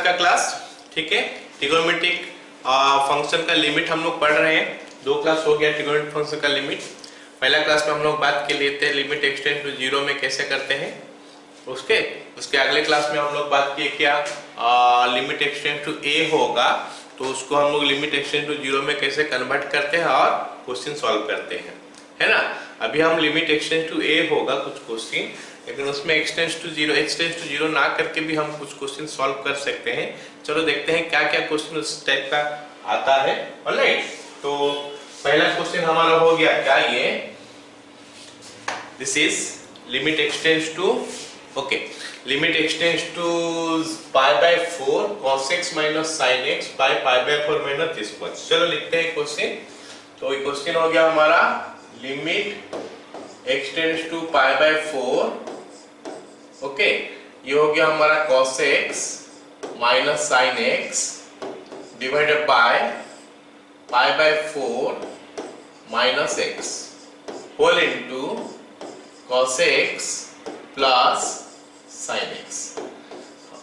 का क्लास, ठीक है। ट्रिगोनोमेट्रिक फंक्शन का लिमिट हम लोग पढ़ रहे हैं। 2 क्लास हो गया ट्रिगोनोमेट्रिक फंक्शन का लिमिट। पहला क्लास में हम लोग बात के लिए थे लिमिट एक्सटेंड टू 0 में कैसे करते हैं। उसके अगले क्लास में हम लोग बात किए क्या, लिमिट एक्सटेंड टू a होगा तो उसको हम लोग लिमिट एक्सटेंड टू 0 में कैसे कन्वर्ट करते हैं और क्वेश्चन सॉल्व करते हैं, है ना। अभी हम लिमिट एक्सटेंड टू a होगा कुछ क्वेश्चन, लेकिन उसमें एक्सटेंड टू 0 ना करके भी हम कुछ क्वेश्चन सॉल्व कर सकते हैं। चलो देखते हैं क्या क्या क्वेश्चन उस टाइप का आता है। ऑलराइट, तो पहला क्वेश्चन हमारा हो गया क्या, ये this is limit x tends to, okay, limit x tends to π/4 cos x minus sin x by π/4 minus this much। चलो लिखते हैं क्वेश्चन। तो ये क्वेश्चन हो गया हमारा लिमिट एक्सटेंड्स टू π/4, ओके, ये हो गया हमारा cos x minus sin x divided by π/4 minus x whole into cos x plus sin x।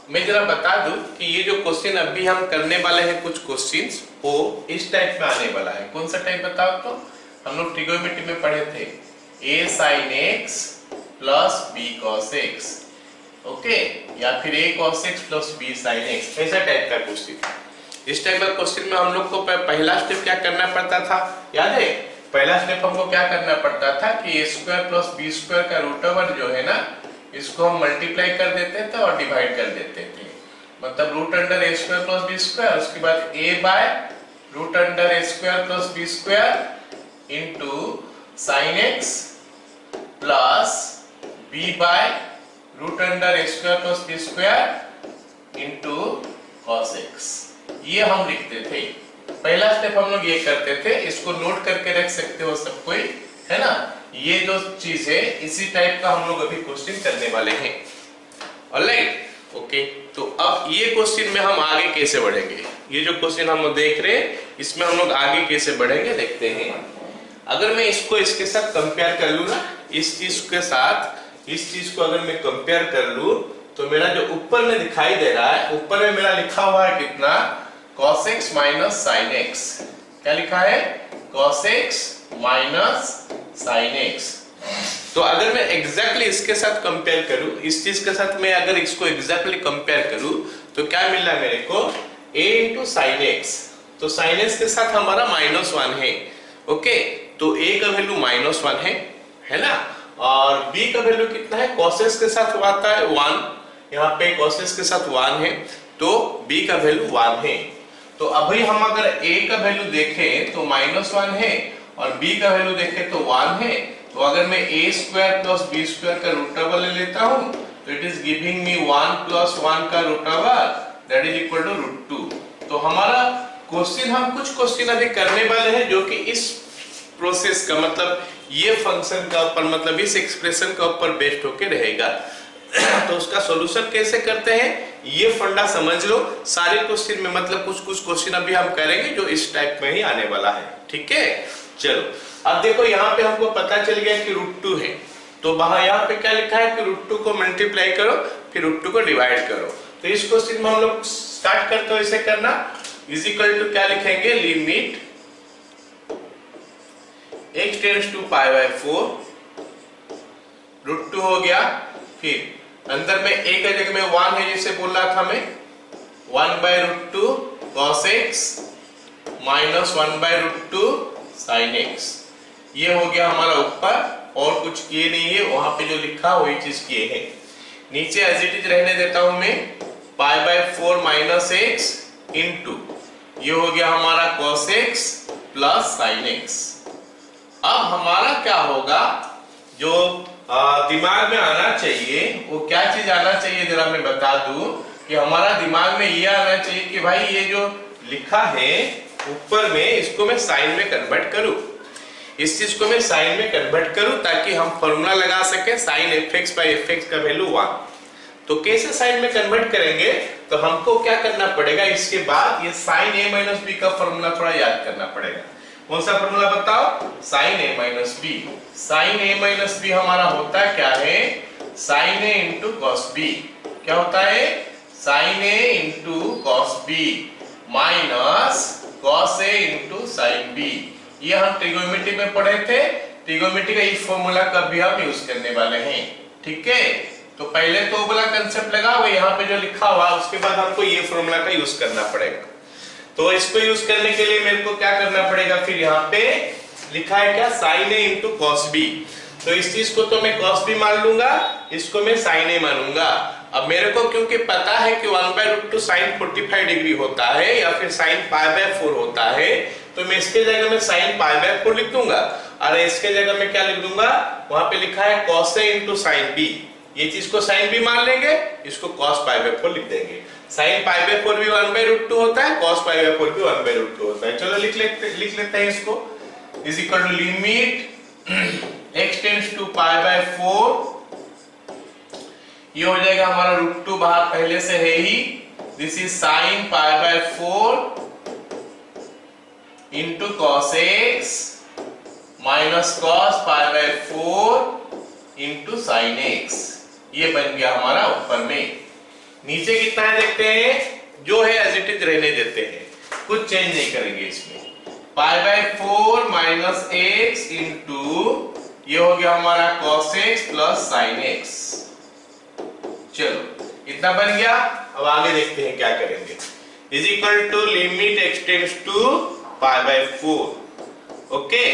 मैं जरा बता दूं कि ये जो क्वेश्चन अभी हम करने वाले हैं कुछ क्वेश्चंस वो इस टाइप में आने वाला है। कौन सा टाइप बताओ तो, हम लोग ट्रिगोनोमेट्री में पढ़े थे a sin x plus b cos x, okay, या फिर a cos x plus b sin x, ऐसा टाइप का क्वेश्चन। इस टाइप का क्वेश्चन में हम लोग को पहला स्टेप क्या करना पड़ता था, याद है? पहला स्टेप हमको क्या करना पड़ता था कि a square plus b square का रूट ओवर जो है ना, इसको हम मल्टीप्लाई कर देते थे और डिवाइड कर देते थे। मतलब root under a square plus b square, उसके बाद a by root under a square plus b square into sin x plus b by root under a square plus b square into cos x। ये हम लिखते थे। पहला step हम लोग ये करते थे, इसको नोट करके रख सकते हो सब कोई, है ना। ये जो चीज है इसी टाइप का हम लोग अभी क्वेश्चन करने वाले हैं। ऑलराइट, ओके, तो अब ये क्वेश्चन में हम आगे कैसे बढ़ेंगे, ये जो क्वेश्चन हम लोग देख रहे हैं इसमें हम लोग आगे कैसे बढ़ेंगे देखते हैं। अगर मैं इसको इसके साथ कंपेयर कर लूं ना, इस चीज के साथ इस चीज को अगर मैं कंपेयर कर लूं तो मेरा जो ऊपर में दिखाई दे रहा है, ऊपर में मेरा लिखा हुआ है कितना, cos x minus sin x। क्या लिखा है? cos x minus sin x। तो अगर मैं एग्जैक्टली इसके साथ कंपेयर करूं, इस चीज के साथ मैं अगर इसको एग्जैक्टली कंपेयर करूं तो क्या मिल रहा है मेरे को, a into sin x। तो sin x के साथ हमारा -1 है, ओके, तो a का वैल्यू -1 है ना। और b का वैल्यू कितना है, cos x के साथ आता है 1, यहाँ पे cos x के साथ 1 है, तो b का वैल्यू 1 है। तो अभी हम अगर a का वैल्यू देखें तो -1 है और b का वैल्यू देखें तो 1 है। तो अगर मैं a square plus b square का रूट ओवर ले लेता हूं तो it is giving me 1 plus 1 का root over that is equal to √2। तो हमारा क्वेश्चन, हम कुछ क्वेश्चन अभी करने वाले हैं जो कि इस प्रोसेस का, मतलब ये फंक्शन का ऊपर, मतलब इस एक्सप्रेशन का ऊपर बेस्ड होके रहेगा। तो उसका सॉल्यूशन कैसे करते हैं ये फंडा समझ लो। सारे क्वेश्चन में मतलब कुछ क्वेश्चन अभी हम करेंगे जो इस टाइप में ही आने वाला है, ठीक है। चलो अब देखो यहाँ पे हमको पता चल गया कि √2 है, तो वहां यहाँ पे क्या लिखा है कि √2 को मल्टीप्लाई करो फिर √2 को डिवाइड करो। तो इस क्वेश्चन में हम लोग स्टार्ट करते हो इसे करना, इज इक्वल टू क्या लिखेंगे, लिमिट x टेंड्स टू π/4 √2 हो गया, फिर अंदर में a का जगह में 1 है जैसे बोल रहा था मैं, 1/√2 cos x minus 1/√2 sin x। ये हो गया हमारा ऊपर, और कुछ किए नहीं है, वहां पे जो लिखा वही चीज किए हैं। नीचे एज इट इज रहने देता हूं मैं, π/4 minus x इनटू ये हो गया हमारा cos x plus sin x। अब हमारा क्या होगा, जो दिमाग में आना चाहिए वो क्या चीज आना चाहिए जरा मैं बता दूं कि हमारा दिमाग में ये आना चाहिए कि भाई ये जो लिखा है ऊपर में, इसको मैं साइन में कन्वर्ट करूं, इस चीज को मैं साइन में कन्वर्ट करूं ताकि हम फॉर्मूला लगा सके sin fx by fx का वैल्यू 1। तो कैसे साइन में कन्वर्ट करेंगे, तो हमको क्या करना पड़ेगा, इसके बाद ये sin a minus b का फॉर्मूला थोड़ा याद करना पड़ेगा। कौन सा फॉर्मूला बताओ, sin a minus b। sin a minus b हमारा होता है क्या है, sin a into cos b। क्या होता है, sine A into cos B minus cos A into sine B. ये हम ट्रिगोनोमेट्री में पढ़े थे। ट्रिगोनोमेट्री का इस फॉर्मूला का भी हम यूज करने वाले हैं। ठीक है, तो पहले तो वो वाला कंसेप्ट लगा हुआ यहाँ पे जो लिखा हुआ, उसके बाद हमको ये फॉर्मूला का यूज करना पड़ेगा। तो इसको यूज करने के लिए मेरे को क्या करना पड़ेगा, फिर यहाँ पे लिखा है क्या, sign A into cos B. तो इस चीज को तो मैं कॉस बी मान लूंगा, इसको मैं साइन ए मानूंगा। अब मेरे को क्योंकि पता है कि 1/√2 साइन 45 डिग्री होता है या फिर साइन π/4 होता है, तो मैं इसके जगह में साइन π/4 लिख दूंगा और इसके जगह में क्या लिख दूंगा, वहां पे लिखा है cos A into sine B. ये चीज को साइन बी मान लेंगे, इसको कॉस π/4 लिख देंगे। साइन π/4 भी 1/√2 होता है, कॉस π/4 भी 1/√2 होता है। चलो लिख लेते हैं इसको। Is equal to limit x tends to π/4, ये हो जाएगा हमारा √2 बाहर पहले से है ही। This is sine π/4 into cos x minus cos π/4 into sine x। ये बन गया हमारा ऊपर में। नीचे कितना है देखते हैं, जो है एज इट इज रहने देते हैं, कुछ चेंज नहीं करेंगे इसमें। π/4 माइनस x इंटू ये हो गया हमारा cos x plus sin x। चलो इतना बन गया। अब आगे देखते हैं क्या करेंगे। Is equal to limit x tends to π/4। Okay,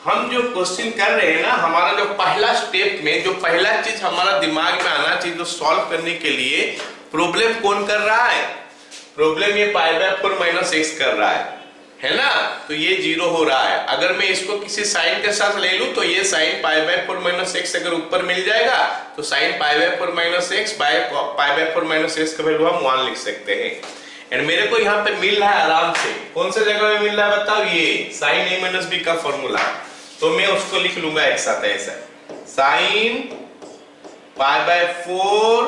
हम जो क्वेश्चन कर रहे हैं ना, हमारा जो पहला स्टेप में जो पहला चीज हमारा दिमाग में आना चाहिए, जो सॉल्व करने के लिए प्रॉब्लम कौन कर रहा है, प्रॉब्लम ये π/4 माइनस x कर रहा है ना। तो ये 0 हो रहा है। अगर मैं इसको किसी साइन के साथ ले लूं तो ये साइन π/4 माइनस x अगर ऊपर मिल जाएगा तो sine π/4 minus x by π/4 minus x का वैल्यू हम 1 लिख सकते हैं। एंड मेरे को यहाँ पे मिल रहा है आराम से, कौन सा जगह में मिल रहा है बताओ, ये साइन a माइनस b का फॉर्मूला। तो मैं उसको लिख लूंगा एक साथ ऐसा, साइन π/4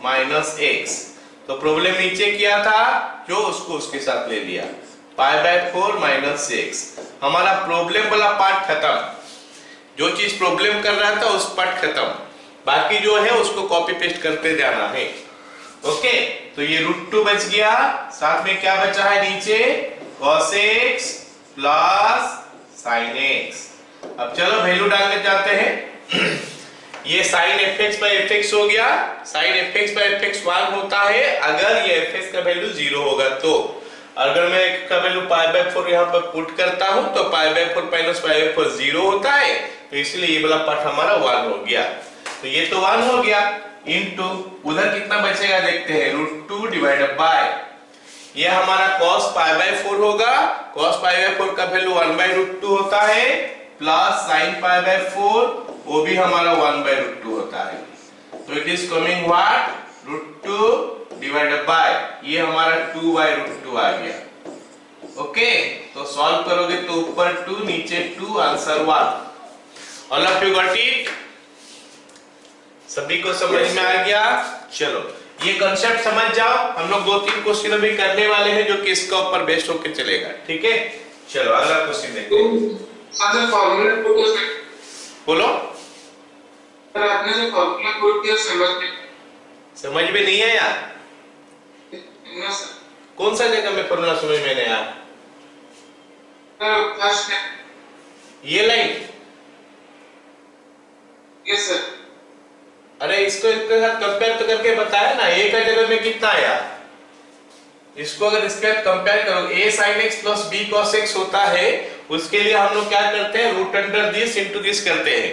माइनस x। तो प्रॉब्लम नीचे किया था जो, उसको उसके साथ ले लिया, π/4 माइनस x। हमारा प्रॉब्लम वाला पार्ट खत्म, जो चीज प्रॉब्लम कर रहा था उस पार्ट खत्म, बाकी जो है उसको कॉपी पेस्ट करते जाना है। ओके, तो ये √2 बच गया, साथ में क्या बचा है नीचे, cos x plus sin x। अब चलो वैल्यू डालने जाते हैं। ये sin fx/fx हो गया, sin fx/fx 1 होता है अगर ये fx का वैल्यू 0 होगा तो। अगर मैं का वैल्यू π/4 यहाँ पर पुट करता हूं तो π/4 माइनस π/4 0 होता है, तो इसलिए ये वाला पार्ट हमारा 1 हो गया। तो ये तो 1 हो गया, इनटू उधर कितना बचेगा देखते हैं, √2 डिवाइडेड बाय ये हमारा cos π/4 होगा, cos π/4 का वैल्यू 1/√2 होता है, प्लस sin π/4 वो भी हमारा 1/√2 होता है। तो it is coming what, √2 divided by ये हमारा 2/√2 आ गया। ओके, तो सॉल्व करोगे तो ऊपर 2 नीचे 2, answer 1। All of you got it? सभी को समझ में आ गया? चलो ये कांसेप्ट समझ जाओ। हम लोग 2-3 क्वेश्चन अभी करने वाले हैं जो कि इसका ऊपर बेस्ड होकर चलेगा। ठीक है, चलो अगला क्वेश्चन देखते हैं। बोलो, आपने जो फॉर्मूला कोड किया समझ में नहीं आया? कौन सा जगह में फॉर्मूला समझ में नहीं आया? ये लाइन? Yes sir. अरे इसको इसके साथ कंपेयर तो करके बताया ना, ए का जगह में कितना आया, इसको अगर इसके साथ कंपेयर करो, a sin x plus b cos x होता है, उसके लिए हम लोग क्या करते हैं, root under this into this करते हैं।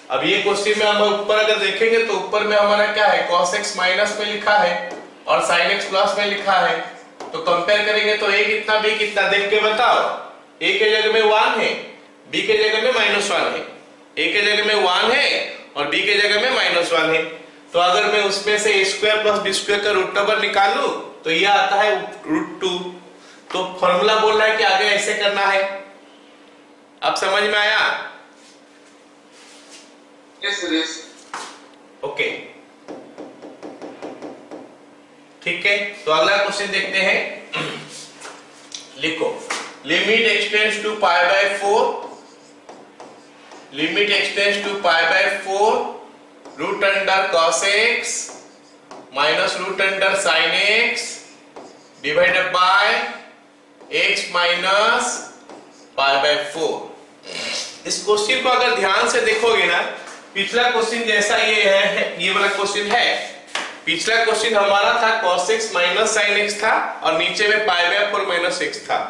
अब ये क्वेश्चन में हम ऊपर अगर देखेंगे तो ऊपर में हमारा क्या है, cos x माइनस में लिखा है और sin x प्लस में लिखा है, तो कंपेयर करेंगे तो a कितना b कितना, देख के बताओ। a के जगह में 1 है, b के जगह में -1 है, a के जगह में 1 है और b के जगह में -1 है। तो अगर मैं उसमें से a square plus b square का रूट ओवर निकालूं तो ये आता है √2। तो फॉर्मूला बोल रहा है कि आगे ऐसे करना है। अब समझ में आया? Yes yes. ओके, ठीक है, तो अगला क्वेश्चन देखते हैं। लिखो, limit x tends to π/4, limit x tends to π/4 root under cos x minus root under sine x divided by x minus pi by 4। इस क्वेश्चन को अगर ध्यान से देखोगे ना, पिछला क्वेश्चन जैसा ये है, ये वाला क्वेश्चन है। पिछला क्वेश्चन हमारा था cos x minus sin x था और नीचे में पाई बाय 4 माइनस x था।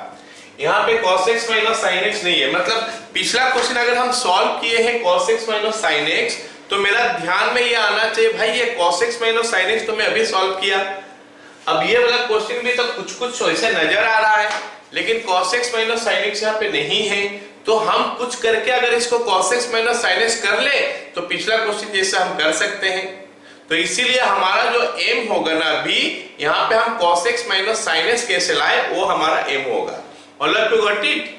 यहाँ पे cos x minus sin x नहीं है। मतलब पिछला क्वेश्चन अगर हम सॉल्व किए हैं cos x minus sin x, तो मेरा ध्यान में ये आना चाहिए भाई ये cos x minus sin x तो मैं अभी सॉल्व किया। अब ये वाला क्वेश्चन भी तो कुछ ऐसे नजर आ रहा है, लेकिन cos x minus sin x यहाँ पे नहीं है। तो हम कुछ करके अगर इसको cos x minus sin x कर ले तो पिछला क्वेश्चन जैसा हम कर सकते हैं। तो इसीलिए हमारा जो m होगा ना, अभी यहाँ पे हम cos x minus sin x कैसे लाए, वो हमारा m होगा। All you got it.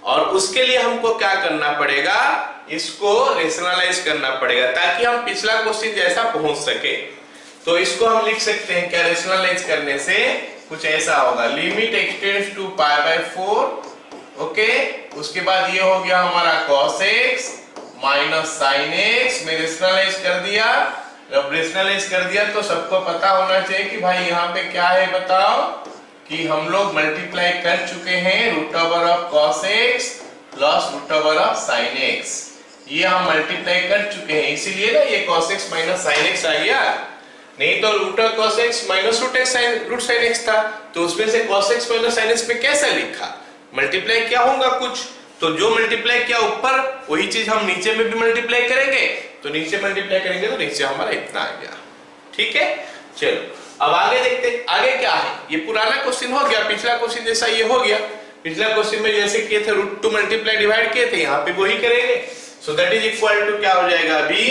और उसके लिए हमको क्या करना पड़ेगा, इसको रेशनलाइज करना पड़ेगा ताकि हम पिछला क्वेश्चन जैसा पहुंच सके। तो इसको हम लिख सकते हैं क्या, रेशनलाइज करने से कुछ ऐसा होगा, limit x tends to pi by 4। Okay, उसके बाद ये हो गया हमारा cos x minus sin x में रेशनलाइज कर दिया। जब रेशनलाइज कर दिया तो सबको पता होना चाहिए कि भाई यहाँ पे क्या है, बताओ कि हम लोग मल्टीप्लाई कर चुके हैं root over of cos x plus root over of sin x। ये हम मल्टीप्लाई कर चुके हैं, इसीलिए ना ये cos x minus sin x आ गया। नहीं तो root of cos x minus root sin x था, तो उसमें से cos x minus sin x पे कैसा लिखा, मल्टीप्लाई क्या होगा कुछ, तो जो मल्टीप्लाई किया ऊपर वही चीज हम नीचे में भी मल्टीप्लाई करेंगे। तो नीचे मल्टीप्लाई करेंगे तो नीचे हमारा इतना आ गया। ठीक है, चलो अब आगे देखते हैं आगे क्या है। ये पुराना क्वेश्चन हो गया, पिछला क्वेश्चन जैसा ये हो गया। पिछला क्वेश्चन में जैसे किए थे रूट टू मल्टीप्लाई डिवाइड किए थे, यहाँ पे वही करेंगे। So that is equal to क्या हो जाएगा, अभी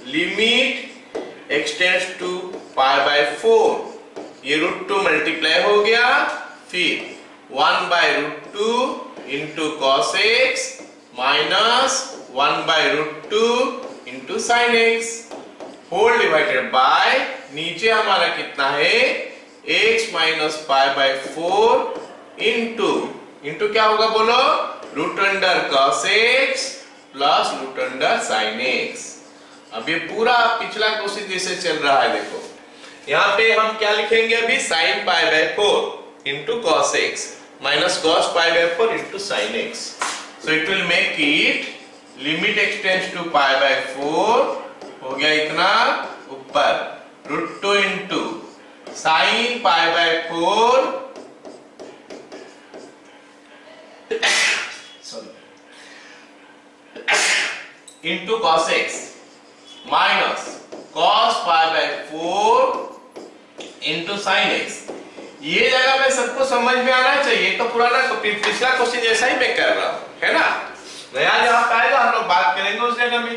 limit x tends to pi by 4, ये रूट टू मल्टीप्लाई हो गया, फिर 1 by root two into cos x minus 1 by root two into sine x whole divided by, नीचे हमारा कितना है x minus pi by 4 into क्या होगा बोलो, root under cos x plus root under sine x। अब ये पूरा पिछला क्वेश्चन जैसे चल रहा है, देखो यहाँ पे हम क्या लिखेंगे अभी, sine pi by 4 into cos x minus cos pi by 4 into sine x। So it will make it limit x tends to pi by 4 हो गया इतना ऊपर root two into sine pi by 4 into cos x minus cos pi by 4 into sine x। ये जगह में सबको समझ में आना चाहिए, तो पुराना पिछला क्वेश्चन जैसा ही मैं कर रहा हूं, है ना। नया जहां पे आएगा हम लोग बात करेंगे उस जगह में।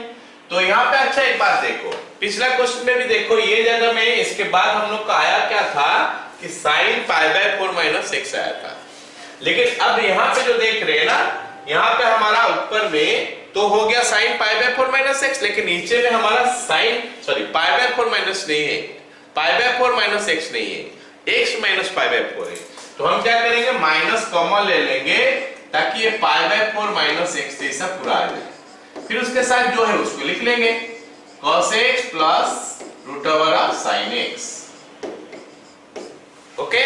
तो यहाँ पे अच्छा एक बात देखो, पिछला क्वेश्चन में भी देखो ये जगह में इसके बाद हम लोग का आया क्या था कि sign pi by 4 minus x आया था। लेकिन अब यहाँ पे जो देख रहे हैं ना, यहाँ पे हमारा ऊपर में तो हो गया sign pi by 4 minus x, लेकिन नीचे में हमारा पाई बाय 4 माइनस नहीं है, पाई बाय 4 माइनस x नहीं है, x माइनस पाई बाय 4 है। तो हम क्या करेंगे, माइनस कॉमन ले लेंगे ताकि ये पाई बाय 4 माइनस x जैसा पूरा आ जाए। फिर उसके साथ जो है उसको लिख लेंगे cos x plus root over of sin x। Okay,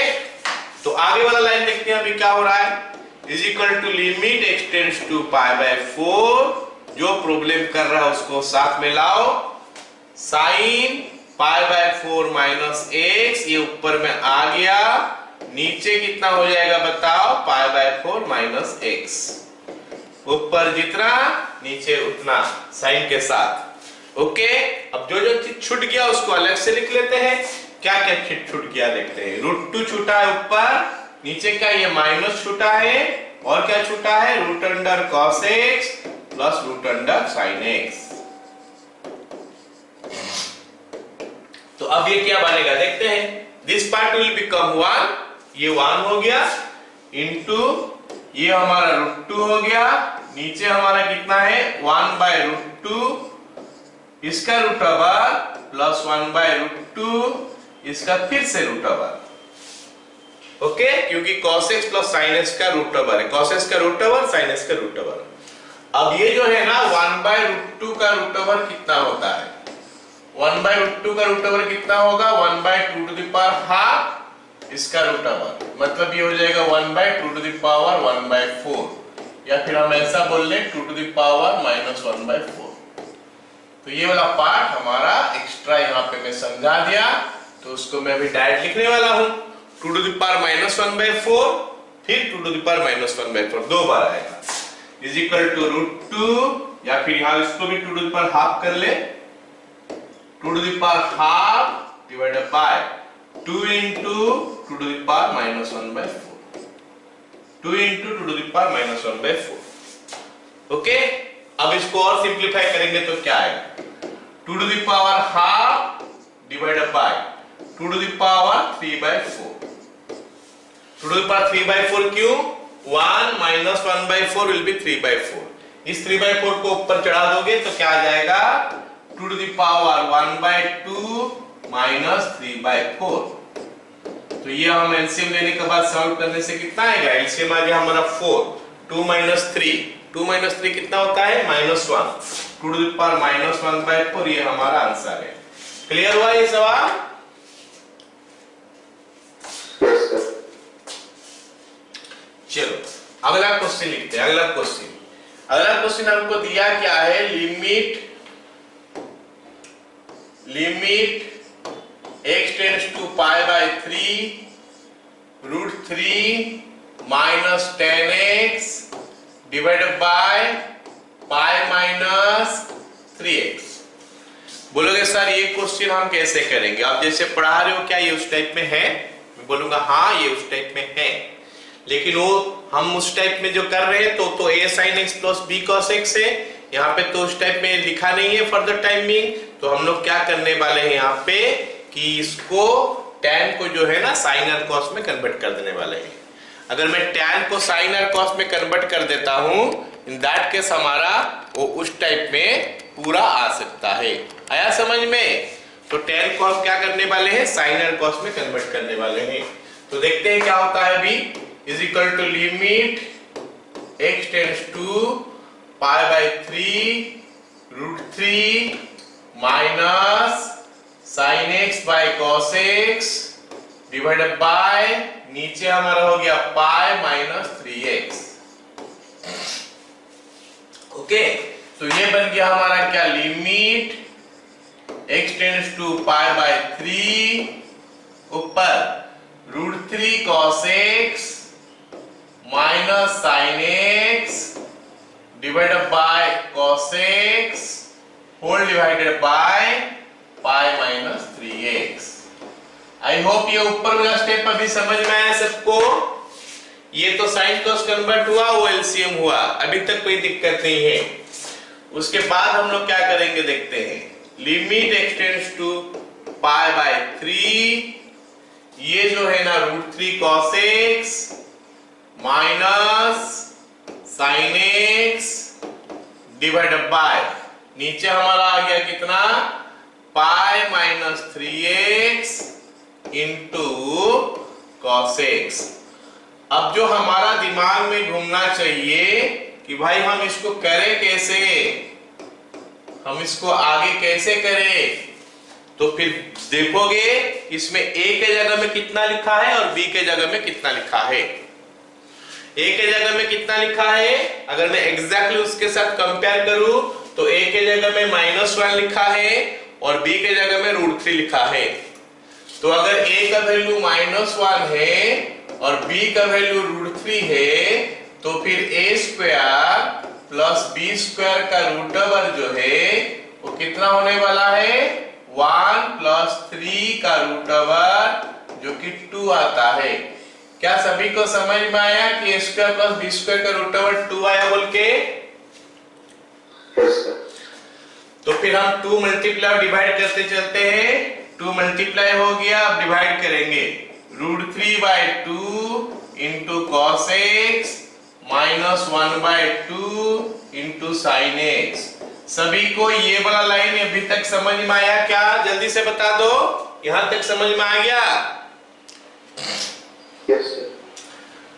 तो आगे वाला लाइन देखते हैं अभी क्या हो रहा है, is equal to limit x tends to pi by 4, जो प्रॉब्लम कर रहा है उसको साथ में लाओ, sign pi by 4 minus x, ये ऊपर में आ गया, नीचे कितना हो जाएगा बताओ, पाई बाय 4 माइनस x, ऊपर जितना नीचे उतना साइन के साथ। ओके, अब जो जो चीज छूट गया उसको अलग से लिख लेते हैं। क्या क्या चीज छूट गया देखते हैं, रूट 2 छूटा है ऊपर, नीचे क्या ये माइनस छूटा है, और क्या छूटा है, root under cos x plus root under sin x। तो अब ये क्या बनेगा देखते हैं, दिस पार्ट विल बिकम 1, ये 1 हो गया, इंटू ये हमारा रूट 2 हो गया, नीचे हमारा कितना है 1 बाय रूट 2, इसका root over plus 1 by root 2, इसका फिर से रूट ओवर। ओके, क्योंकि cos x plus sin x का रूट ओवर है, cos x का रूट ओवर, sin x का रूट ओवर। अब ये जो है ना 1 बाय रूट 2 का रूट ओवर कितना होता है, 1/√2 का रूट ओवर कितना होगा? 1/2⁻², इसका रूट ओवर मतलब ये हो जाएगा 1/2⁴, या फिर हम ऐसा बोल लें 2⁻⁻⁴। तो ये वाला पार्ट हमारा एक्स्ट्रा यहाँ पे मैं समझा दिया, तो उसको मैं अभी डायरेक्ट लिखने वाला हूँ। 2⁻⁻⁴ फिर 2⁻⁻⁴ दो बार आएगा, इज इक्वल टू √2, या फिर यहाँ इसको भी 2½ कर ले, 2½ divided by 2 into 2⁻⁻⁴, 2 into 2⁻⁻⁴। Okay, अब इसको और सिंप्लीफाई करेंगे तो क्या आएगा? 2½ डिवाइडेड बाय 2⁻³ 2⁻³ क्यों? 1 minus 1/4 will be 3/4। इस 3/4 को ऊपर चढ़ा दोगे तो क्या आ जाएगा? 2⁻⁴ minus 3/4। तो ये हम एलसीएम लेने के बाद सॉल्व करने से कितना आएगा? एलसीएम आ गया हमारा 4, 2 minus 3, 2 minus 3 कितना होता है? -1, 2⁻⁻⁴ ये हमारा आंसर है। क्लियर हुआ ये सवाल? चलो अगला क्वेश्चन लिखते हैं। अगला क्वेश्चन हमको दिया क्या है? Limit x tends to π/3 √3 minus 10x divided by π-3x। बोलोगे सर ये क्वेश्चन हम कैसे करेंगे? आप जैसे पढ़ा रहे हो क्या ये उस टाइप में है? मैं बोलूंगा हाँ ये उस टाइप में है, लेकिन वो हम उस टाइप में जो कर रहे हैं तो a sin x plus b cos x है। यहाँ पे तो उस टाइप में लिखा नहीं है फॉर द टाइम बीइंग। तो हम लोग क्या करने वाले हैं यहाँ पे कि इसको tan को जो है ना sin और cos में कन्वर्ट कर देने वाले हैं। अगर मैं tan को sin और cos में कन्वर्ट कर देता हूँ, इन दैट केस हमारा वो उस टाइप में पूरा आ सकता है। आया समझ में? तो tan cos क्या करने वाले हैं? sin और cos में कन्वर्ट करने वाले हैं। तो देखते हैं क्या होता है अभी। Is equal to limit x tends to π/3 √3 minus sin x by cos x divided by नीचे हमारा हो गया π-3x। ओके, तो ये बन गया हमारा क्या? लिमिट x टेंड्स टू π/3 ऊपर √3 cos x minus sin x divided by cos x whole divided by π-3x। I hope ये ऊपर वाला स्टेप अभी समझ में आया सबको। ये तो sin cos कन्वर्ट हुआ, वो एलसीएम हुआ, अभी तक कोई दिक्कत नहीं है। उसके बाद हम लोग क्या करेंगे देखते हैं। लिमिट x टेंड्स टू π/3, ये जो है ना √3 cos x minus sin x divided by नीचे हमारा आ गया कितना? π-3x into cos x। अब जो हमारा दिमाग में घूमना चाहिए कि भाई हम इसको करें कैसे, हम इसको आगे कैसे करें। तो फिर देखोगे इसमें a के जगह में कितना लिखा है और b के जगह में कितना लिखा है। a के जगह में कितना लिखा है, अगर मैं एग्जैक्टली उसके साथ कंपेयर करूं तो a के जगह में -1 लिखा है और b के जगह में √3 लिखा है। तो अगर a का वैल्यू -1 है और b का वैल्यू √3 है, तो फिर a² प्लस b² का रूट ओवर जो है वो कितना होने वाला है? 1 + 3 का रूट ओवर जो कि 2 आता है। क्या सभी को समझ में आया कि a² + b² का रूट ओवर 2 आया बोल के? तो फिर हम 2 मल्टीप्लाई डिवाइड करते चलते हैं। 2 मल्टीप्लाई हो गया, अब डिवाइड करेंगे। √3/2 into cos x minus 1/2 into sin x। सभी को ये वाला लाइन अभी तक समझ में आया क्या? जल्दी से बता दो, यहां तक समझ में आ गया? Yes sir.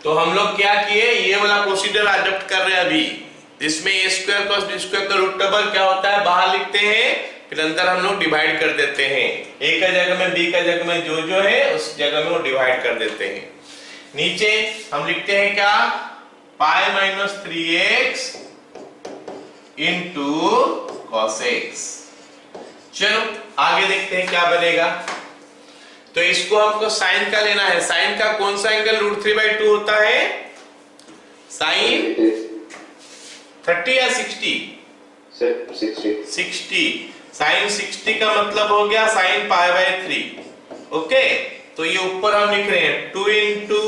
तो हम लोग क्या किए, ये वाला प्रोसीजर अडॉप्ट कर रहे हैं अभी, जिसमें a² + b² का रूट ओवर क्या होता है बाहर लिखते हैं फिर अंदर हम लोग डिवाइड कर देते हैं, a का जगह में b का जगह में जो है उस जगह में वो डिवाइड कर देते हैं। नीचे हम लिखते हैं क्या, pi minus 3x into cos x. चलो आगे देखते हैं क्या बनेगा। तो इसको हमको साइन का लेना है, साइन का कौन सा एंगल √3/2 होता है, साइन 30 या 60? 60। साइन 60 का मतलब हो गया साइन π/3। ओके, तो ये ऊपर हम लिख रहे हैं 2 into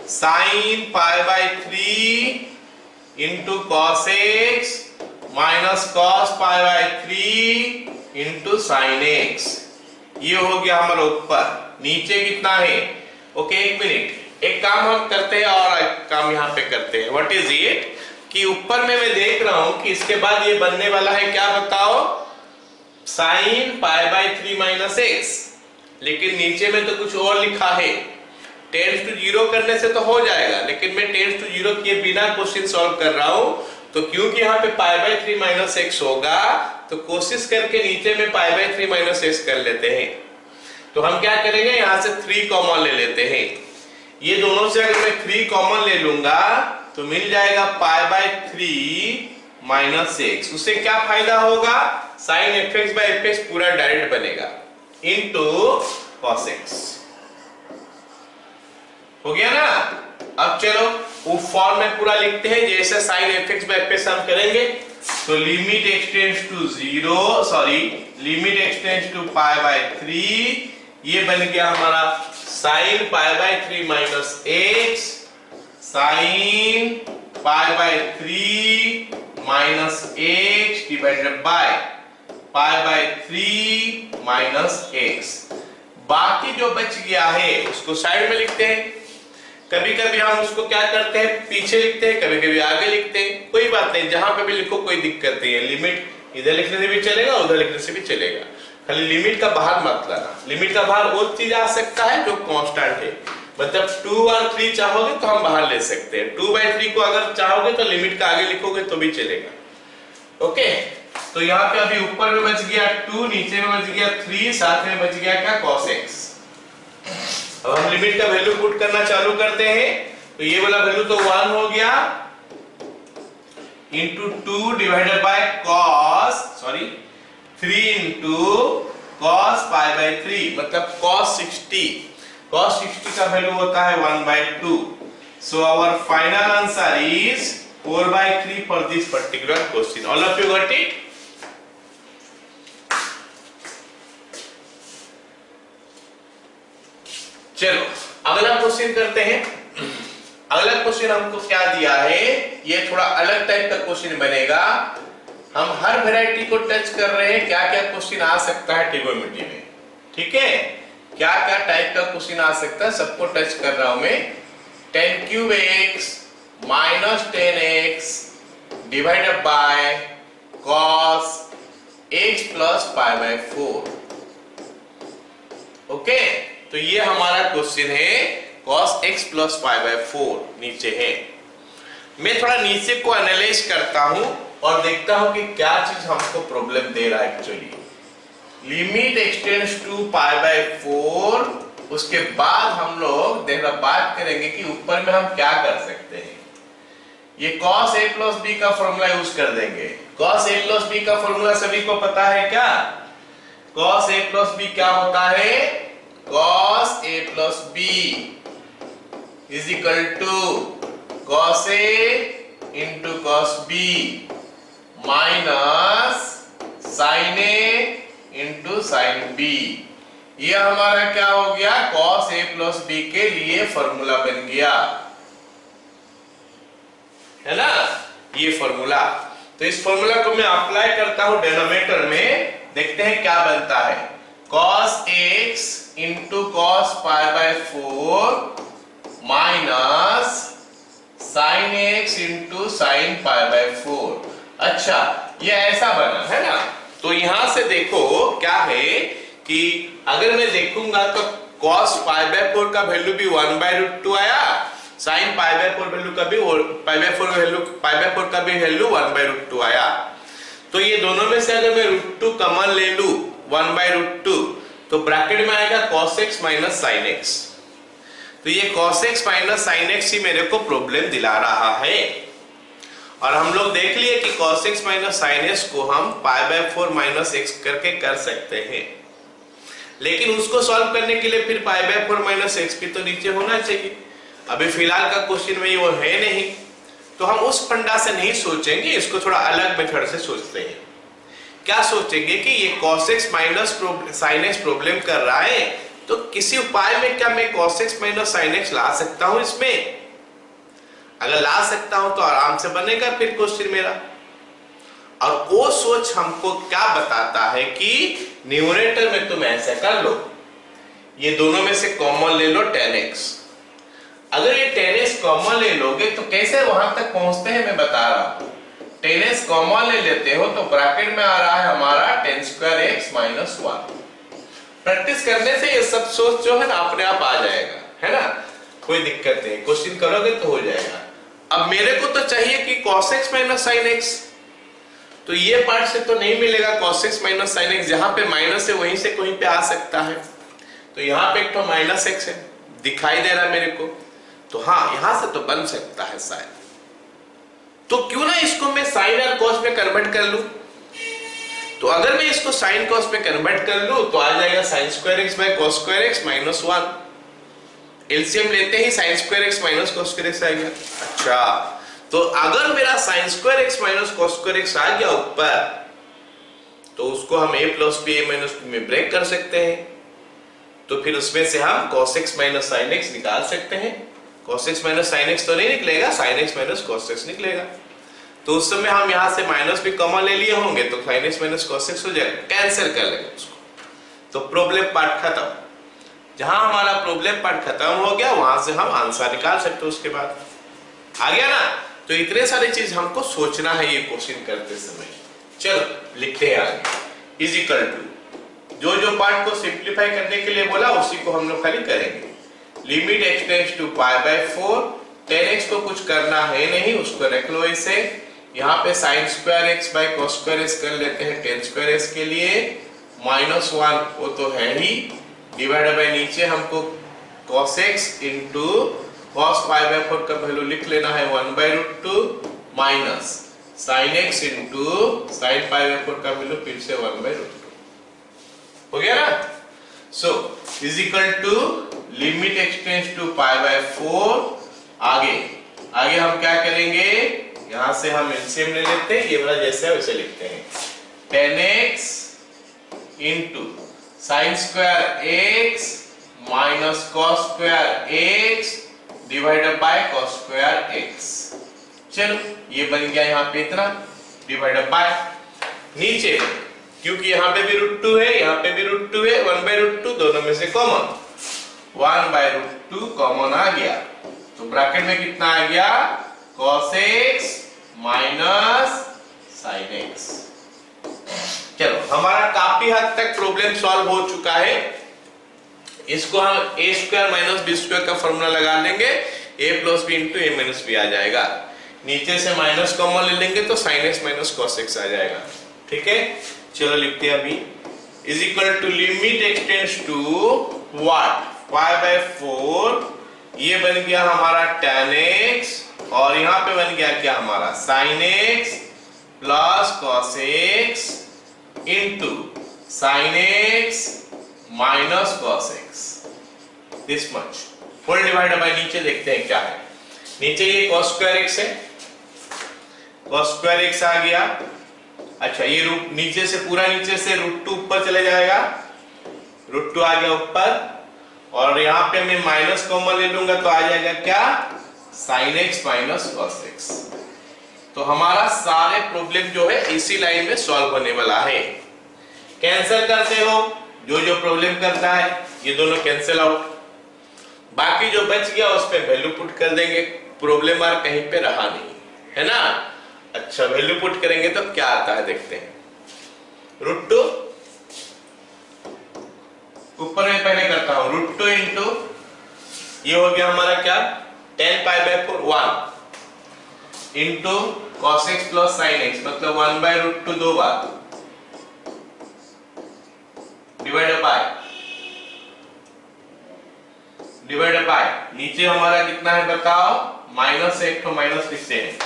sine π/3 into cos x minus cos π/3 into sine x. ये हो गया हमारा ऊपर। नीचे कितना है, ओके एक मिनट, एक काम हम करते हैं और एक काम यहाँ पे करते हैं। व्हाट इज इट, कि ऊपर में मैं देख रहा हूं कि इसके बाद ये बनने वाला है क्या बताओ, साइन π/3 माइनस एक्स, लेकिन नीचे में तो कुछ और लिखा है। टेंड्स टू 0 करने से तो हो जाएगा, लेकिन मैं टेंड्स टू 0 किए बिना क्वेश्चन सॉल्व कर रहा हूं, तो क्योंकि यहाँ पे π/3 माइनस एक्स होगा तो कोशिश करके नीचे में π/3 माइनस एक्स कर लेते हैं। तो हम क्या करेंगे, यहाँ से 3 कॉमन ले लेते हैं। ये दोनों से अगर मैं 3 कॉमन ले लूंगा तो मिल जाएगा π/3 माइनस एक्स। उससे क्या फायदा होगा, साइन fx/fx पूरा डायरेक्ट बनेगा इनटू cos x। हो गया ना। अब चलो वो फॉर्म में पूरा लिखते हैं जैसे साइन fx/fx हम करेंगे। तो limit x tends to 0, sorry limit x tends to π/3, ये बन गया हमारा sine π/3 minus x, sine π/3 minus x divided by π/3 minus x. बाकी जो बच गया है उसको साइड में लिखते हैं। कभी कभी हम उसको क्या करते हैं, पीछे लिखते हैं, कभी कभी आगे लिखते हैं, कोई बात नहीं, जहां पे भी लिखो कोई दिक्कत नहीं है। लिमिट इधर लिखने से भी चलेगा, उधर लिखने से भी चलेगा, खाली लिमिट का बाहर मत लाना। लिमिट का बाहर वो चीज आ सकता है जो कांस्टेंट है, मतलब 2 और 3 चाहोगे तो हम बाहर ले सकते हैं। 2/3 को अगर चाहोगे तो लिमिट का आगे लिखोगे तो भी चलेगा। ओके, तो यहाँ पे अभी ऊपर में बच गया 2, नीचे में बच गया 3, साथ में बच गया क्या, cos x। अब हम लिमिट का वैल्यू पुट करना चालू करते हैं। तो ये वाला वैल्यू तो 1 हो गया into 2 divided by cos, sorry 3 into cos π/3, मतलब cos 60। cos 60 का वैल्यू होता है 1/2। So our final answer is 4/3 for this particular question. All of you got it? चलो अगला क्वेश्चन करते हैं। अगला क्वेश्चन हमको क्या दिया है, ये थोड़ा अलग टाइप का क्वेश्चन बनेगा। हम हर वैरायटी को टच कर रहे हैं, क्या क्या क्वेश्चन आ सकता है ट्रिगोनोमेट्री में, ठीक है, क्या क्या टाइप का क्वेश्चन आ सकता है सबको टच कर रहा हूं मैं। tan³ minus 10x divided by cos x plus π/4। Okay, तो ये हमारा क्वेश्चन है cos x प्लस π/4 नीचे है। मैं थोड़ा नीचे को एनालाइज करता हूं और देखता हूं कि क्या चीज हमको प्रॉब्लम दे रहा है एक्चुअली। लिमिट एक्सटेंड्स टू π/4, उसके बाद हम लोग देखना बात करेंगे कि ऊपर में हम क्या कर सकते हैं। ये cos a प्लस b का फॉर्मूला यूज कर देंगे। cos a प्लस b का फॉर्मूला सभी को पता है क्या? cos a प्लस b क्या होता है? cos a plus b is equal to cos a into cos b minus sin a into sin b। ये हमारा क्या हो गया, cos a प्लस b के लिए फॉर्मूला बन गया, है ना, ये फॉर्मूला। तो इस फॉर्मूला को मैं अप्लाई करता हूं डिनोमिनेटर में, देखते हैं क्या बनता है। cos x into cos π/4 minus sin x into sin π/4। अच्छा, ये ऐसा बना है ना। तो यहां से देखो क्या है कि अगर मैं देखूंगा तो cos π/4 का वैल्यू भी 1/√2 आया, sin π/4 वैल्यू का भी π/4 का भी वैल्यू 1/√2 आया। तो ये दोनों में से अगर मैं √2 कॉमन ले लूं 1/√2 तो ब्रैकेट में आएगा cos x minus sin x। तो ये cos x minus sin x ही मेरे को प्रॉब्लम दिला रहा है। और हम लोग देख लिए कि cos x minus sin x को हम π/4 माइनस x करके कर सकते हैं, लेकिन उसको सॉल्व करने के लिए फिर π/4 माइनस x भी तो नीचे होना चाहिए। अभी फिलहाल का क्वेश्चन में वो है नहीं, तो हम उस फंडा से नहीं सोचेंगे, इसको थोड़ा अलग मेथड से सोचते हैं। क्या सोचेंगे कि ये cos x minus sin x problem कर रहा है, तो किसी उपाय में क्या मैं cos x minus sin x ला सकता हूं इसमें? अगर ला सकता हूं तो आराम से बनेगा फिर क्वेश्चन मेरा। और वो सोच हमको क्या बताता है कि न्यूमरेटर में तुम ऐसा कर लो, ये दोनों में से कॉमन ले लो tan x। अगर ये tan x कॉमन ले लोगे तो कैसे वहां तक पहुंचते हैं मैं बता रहा हूं। tan x कॉमन ले लेते हो तो ब्रैकेट में आ रहा है हमारा tan² x माइनस 1। प्रैक्टिस करने से ये सब सोच जो है ना अपने आप आ जाएगा, है ना, कोई दिक्कत नहीं, क्वेश्चन करोगे तो हो जाएगा। अब मेरे को तो चाहिए कि cos x minus sin x, तो ये पार्ट से तो नहीं मिलेगा cos x minus sin x, जहां पे माइनस है वहीं से कहीं पे आ सकता है। तो यहाँ पे एक तो माइनस x है दिखाई दे रहा है मेरे को, तो हाँ यहां से तो बन सकता है शायद। तो क्यों ना इसको मैं साइन और कॉस में कन्वर्ट कर लूं। तो अगर मैं इसको साइन कॉस में कन्वर्ट कर लूं तो आ जाएगा sin² x by cos² x minus 1। LCM लेते ही sin² x minus cos² x आएगा। अच्छा, तो अगर मेरा sin² x minus cos² x आ गया ऊपर, तो उसको हम a plus b a minus b में ब्रेक कर सकते हैं। तो फिर उसमें से हम cos x minus sin x निकाल सकते हैं। cos x minus sin x तो नहीं निकलेगा, sin x minus cos x निकलेगा। तो उस समय हम यहाँ से माइनस भी कॉमन ले लिए होंगे तो sin x minus cos x हो जाएगा, कैंसिल कर लेंगे उसको। तो प्रॉब्लम पार्ट खत्म। जहां हमारा प्रॉब्लम पार्ट खत्म हो गया वहां से हम आंसर निकाल सकते हैं। उसके बाद आ गया ना। तो इतने सारी चीज हमको सोचना है ये क्वेश्चन करते समय। चलो लिखते हैं आगे। इज इक्वल टू जो पार्ट को सिंप्लीफाई करने के लिए बोला उसी को हम लोग खाली करेंगे। Limit x tends to π/4, tan x को कुछ करना है नहीं, उसको रख लो ऐसे। यहाँ पे sin² x by cos² x कर लेते हैं tan² x के लिए, माइनस 1 वो तो है ही, डिवाइड बाय नीचे हमको cos x इंटू cos π/4 का वैल्यू लिख लेना है 1/√2 minus sin x into sin π/4 का वैल्यू फिर से 1/√2 हो गया ना। So is equal to limit x tends to π/4। आगे हम क्या करेंगे, यहां से हम एलसीएम ले लेते हैं, ये वाला जैसे है वैसे लिखते हैं। tan x into sin² x minus cos² x divided bye cos² x। चलो ये बन गया यहाँ पे इतना, डिवाइडेड बाय नीचे, क्योंकि यहाँ पे भी √2 है, यहाँ पे भी √2 है, 1/√2 दोनों में से कॉमन, 1/√2 कॉमन आ गया। तो ब्रैकेट में कितना आ गया, cos x minus sin x। चलो हमारा काफी हद तक प्रॉब्लम सॉल्व हो चुका है। इसको हम a² माइनस b² का फॉर्मूला लगा लेंगे, a plus b into a minus b आ जाएगा। नीचे से माइनस कॉमन ले लेंगे तो sin x minus cos x आ जाएगा। ठीक है, चलो लिखते हैं अभी। Is equal to limit x tends to what, π/4, ये बन गया हमारा tan x, और यहाँ पे बन गया क्या हमारा sin x plus cos x into sin x minus cos x, this much whole divided by नीचे देखते हैं क्या है। नीचे ये cos² x है, cos² x आ गया। अच्छा ये रूट नीचे से पूरा नीचे से √2 ऊपर चले जाएगा, √2 आ गया ऊपर, और यहाँ पे मैं माइनस कॉमन ले लूंगा तो आ जाएगा क्या, sin x minus cos x। तो हमारा सारे प्रॉब्लम जो है इसी लाइन में सॉल्व होने वाला है। कैंसिल करते हो, जो प्रॉब्लम करता है ये दोनों कैंसिल आउट, बाकी जो बच गया उस पे वैल्यू पुट कर देंगे, प्रॉब्लम बार कहीं पे रहा नहीं है ना। अच्छा वैल्यू पुट करेंगे तो क्या आता है देखते हैं। √2 ऊपर में पहले करता हूं, √2 इंटू ये हो गया हमारा क्या, tan π/4 1 into cos x plus sin x, मतलब 1/√2 दो बार डिवाइड बाय नीचे हमारा कितना है बताओ, माइनस एक तो माइनस लिखते हैं।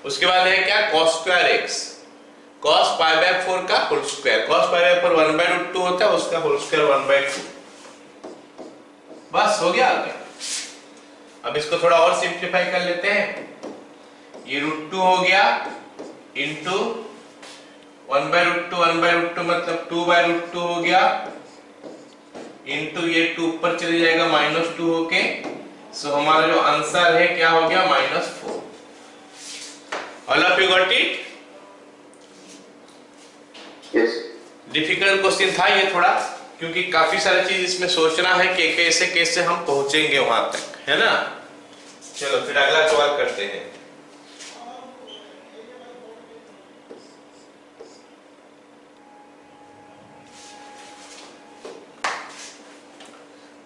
उसके बाद है क्या, cos स्क्वायर x, cos π/4 का होल स्क्वायर, cos π/4 1/√2 होता है, उसका होल स्क्वायर 1/2। बस हो गया आगे। अब इसको थोड़ा और सिंप्लीफाई कर लेते हैं। ये √2 हो गया इंटू 1/√2 मतलब 2/√2 हो गया इंटू ये 2 ऊपर चले जाएगा -2 होके, सो हमारा जो आंसर है क्या हो गया, -4। All of you got it? Yes. Difficult question था ये थोड़ा, क्योंकि काफी सारी चीज इसमें सोचना है कि कैसे कैसे हम पहुंचेंगे वहां तक, है ना। चलो फिर अगला सवाल करते हैं।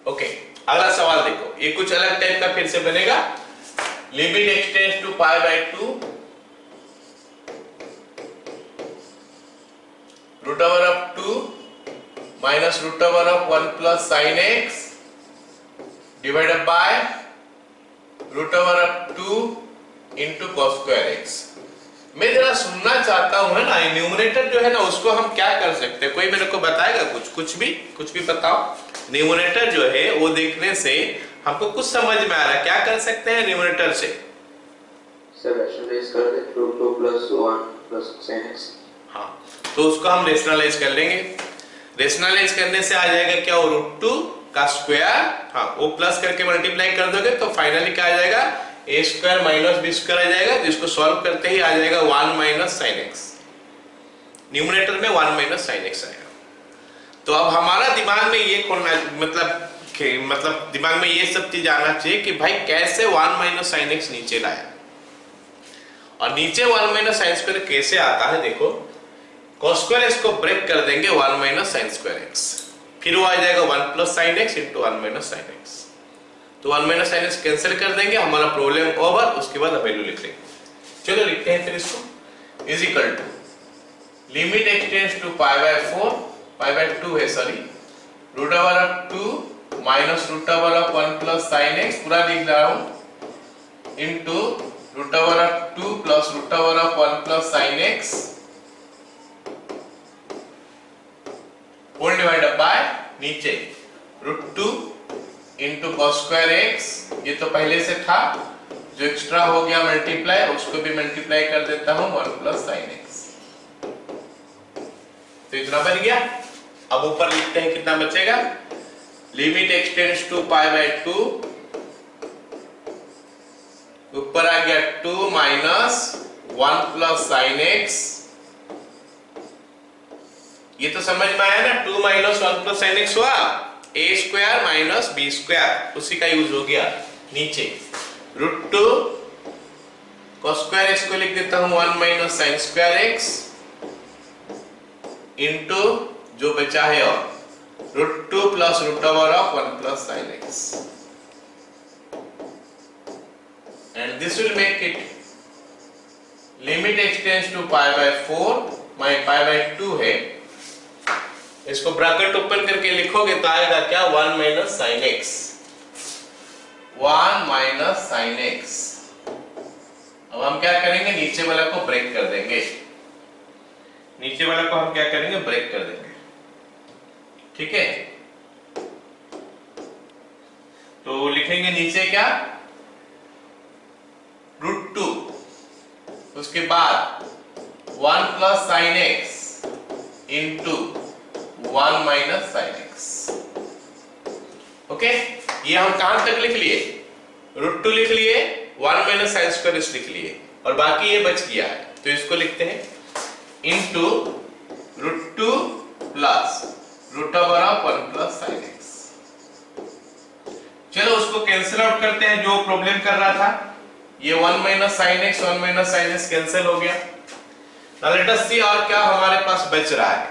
ओके, अगला सवाल देखो, ये कुछ अलग टाइप का फिर से बनेगा। Limit x tends to π/2 √2 minus √1 plus sin x divided by √2 into cos square x। मैं जरा सुनना चाहता हूं, है ना, न्यूमरेटर जो है ना उसको हम क्या कर सकते हैं, कोई मेरे को बताएगा? कुछ भी बताओ। न्यूमरेटर जो है वो देखने से हमको कुछ समझ में आ रहा है, क्या कर सकते हैं न्यूमरेटर से? सर रैशनलाइज कर दे, √2 + 1 + sin x। हाँ, तो उसको हम रेशनलाइज कर लेंगे। रेशनलाइज करने से आ जाएगा क्या, √2 का स्क्वायर, हाँ वो प्लस करके मल्टीप्लाई कर दोगे तो फाइनली क्या आ जाएगा, a² - b² आ जाएगा, जिसको सॉल्व करते ही आ जाएगा 1 - sin x। न्यूमरेटर में 1 - sin x आएगा। तो अब हमारा दिमाग में ये खोलना, मतलब दिमाग में ये सब चीज आना चाहिए कि भाई कैसे 1 - sin x नीचे लाया, और नीचे 1 - sin² कैसे आता है। देखो cos square x को ब्रेक कर देंगे 1 - sin² x, फिर वो आ जाएगा 1 + sin x × 1 - sin x। तो 1 - sin x कैंसिल कर देंगे, हमारा प्रॉब्लम ओवर। उसके बाद वैल्यू लिख लेंगे। चलो लिखते हैं फिर इसको, is equal to limit x tends to π/2 है, sorry, √2 minus √1 plus sin x पूरा लिख रहा हूं into √2 plus √1 plus sin x whole divided by नीचे √2 इंटू cos square x, ये तो पहले से था, जो एक्स्ट्रा हो गया मल्टीप्लाई, उसको भी मल्टीप्लाई कर देता हूं 1 plus sin x। तो इतना बन गया। अब ऊपर लिखते हैं कितना बचेगा, लिमिट एक्सटेंड्स टू π/2, ऊपर आ गया 2 minus 1 plus sin x। ये तो समझ में आया ना, 2 minus 1 plus sin x हुआ a² - b², उसी का यूज हो गया। नीचे √2 cos square x को लिख देता हूं 1 - sin² x इंटू जो बचा है और √2 plus √1 plus sin x, and this will make it limit extends to π/4, my π/2 है, इसको ब्रैकेट ओपन करके लिखोगे तो आएगा क्या, 1 - sin x, 1 - sin x। अब हम क्या करेंगे, नीचे वाला को ब्रेक कर देंगे, नीचे वाला को हम क्या करेंगे, ब्रेक कर देंगे, ठीक है। तो लिखेंगे नीचे क्या, √2, उसके बाद 1 plus sin x into 1 - sin x। Okay, ये हम कहां तक लिख लिए, √2 लिख लिए, 1 - sin² लिख लिए, और बाकी ये बच गया है, तो इसको लिखते हैं into √2 plus √1 plus sin x। चलो उसको कैंसिल आउट करते हैं, जो प्रॉब्लम कर रहा था, ये 1 - sin x 1 - sin x cancel हो गया। नाउ लेट अस सी और क्या हमारे पास बच रहा है।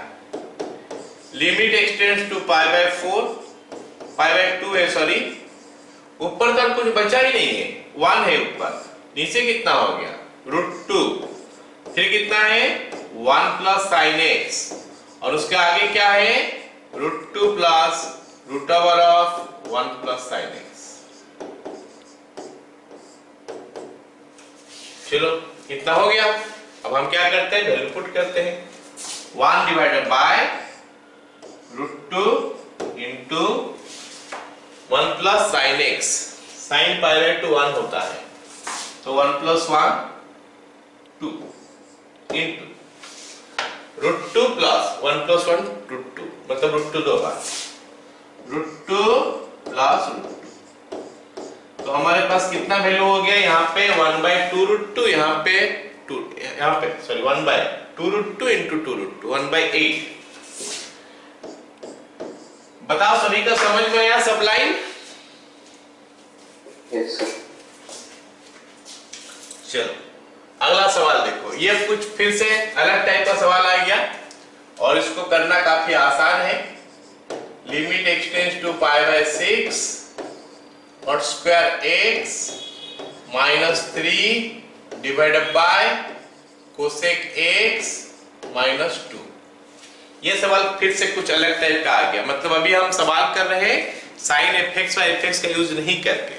लिमिट एक्सटेंड्स टू π/2 है, सॉरी, ऊपर तक कुछ बचा ही नहीं है, 1 है ऊपर, नीचे कितना हो गया, √2, फिर कितना है 1 प्लस साइन एक्स, और उसके आगे क्या है √2 प्लस √1 प्लस साइन एक्स। चलो इतना हो गया। अब हम क्या करते हैं, वैल्यू पुट करते हैं। 1 divided by √2 into 1 plus sine x, sign pi by 2 1 होता है, तो 1 प्लस 1 2 इंटू √2 प्लस 1 प्लस 1 √2, मतलब √2 दो बार, √2 प्लस √2। तो हमारे पास कितना वैल्यू हो गया, यहाँ पे 1/2 √2, यहाँ पे 1/2 √2 इंटू 2 √2, 1/8। बताओ सभी का समझ में आया सब लाइन? Yes sir. चलो अगला सवाल देखो, ये कुछ फिर से अलग टाइप का सवाल आ गया और इसको करना काफी आसान है। लिमिट एक्सटेंड्स टू π/6 और square x -3 divided by cosec x -2। ये सवाल फिर से कुछ अलग टाइप का आ गया, मतलब अभी हम सवाल कर रहे हैं साइन fx व fx का यूज नहीं करके,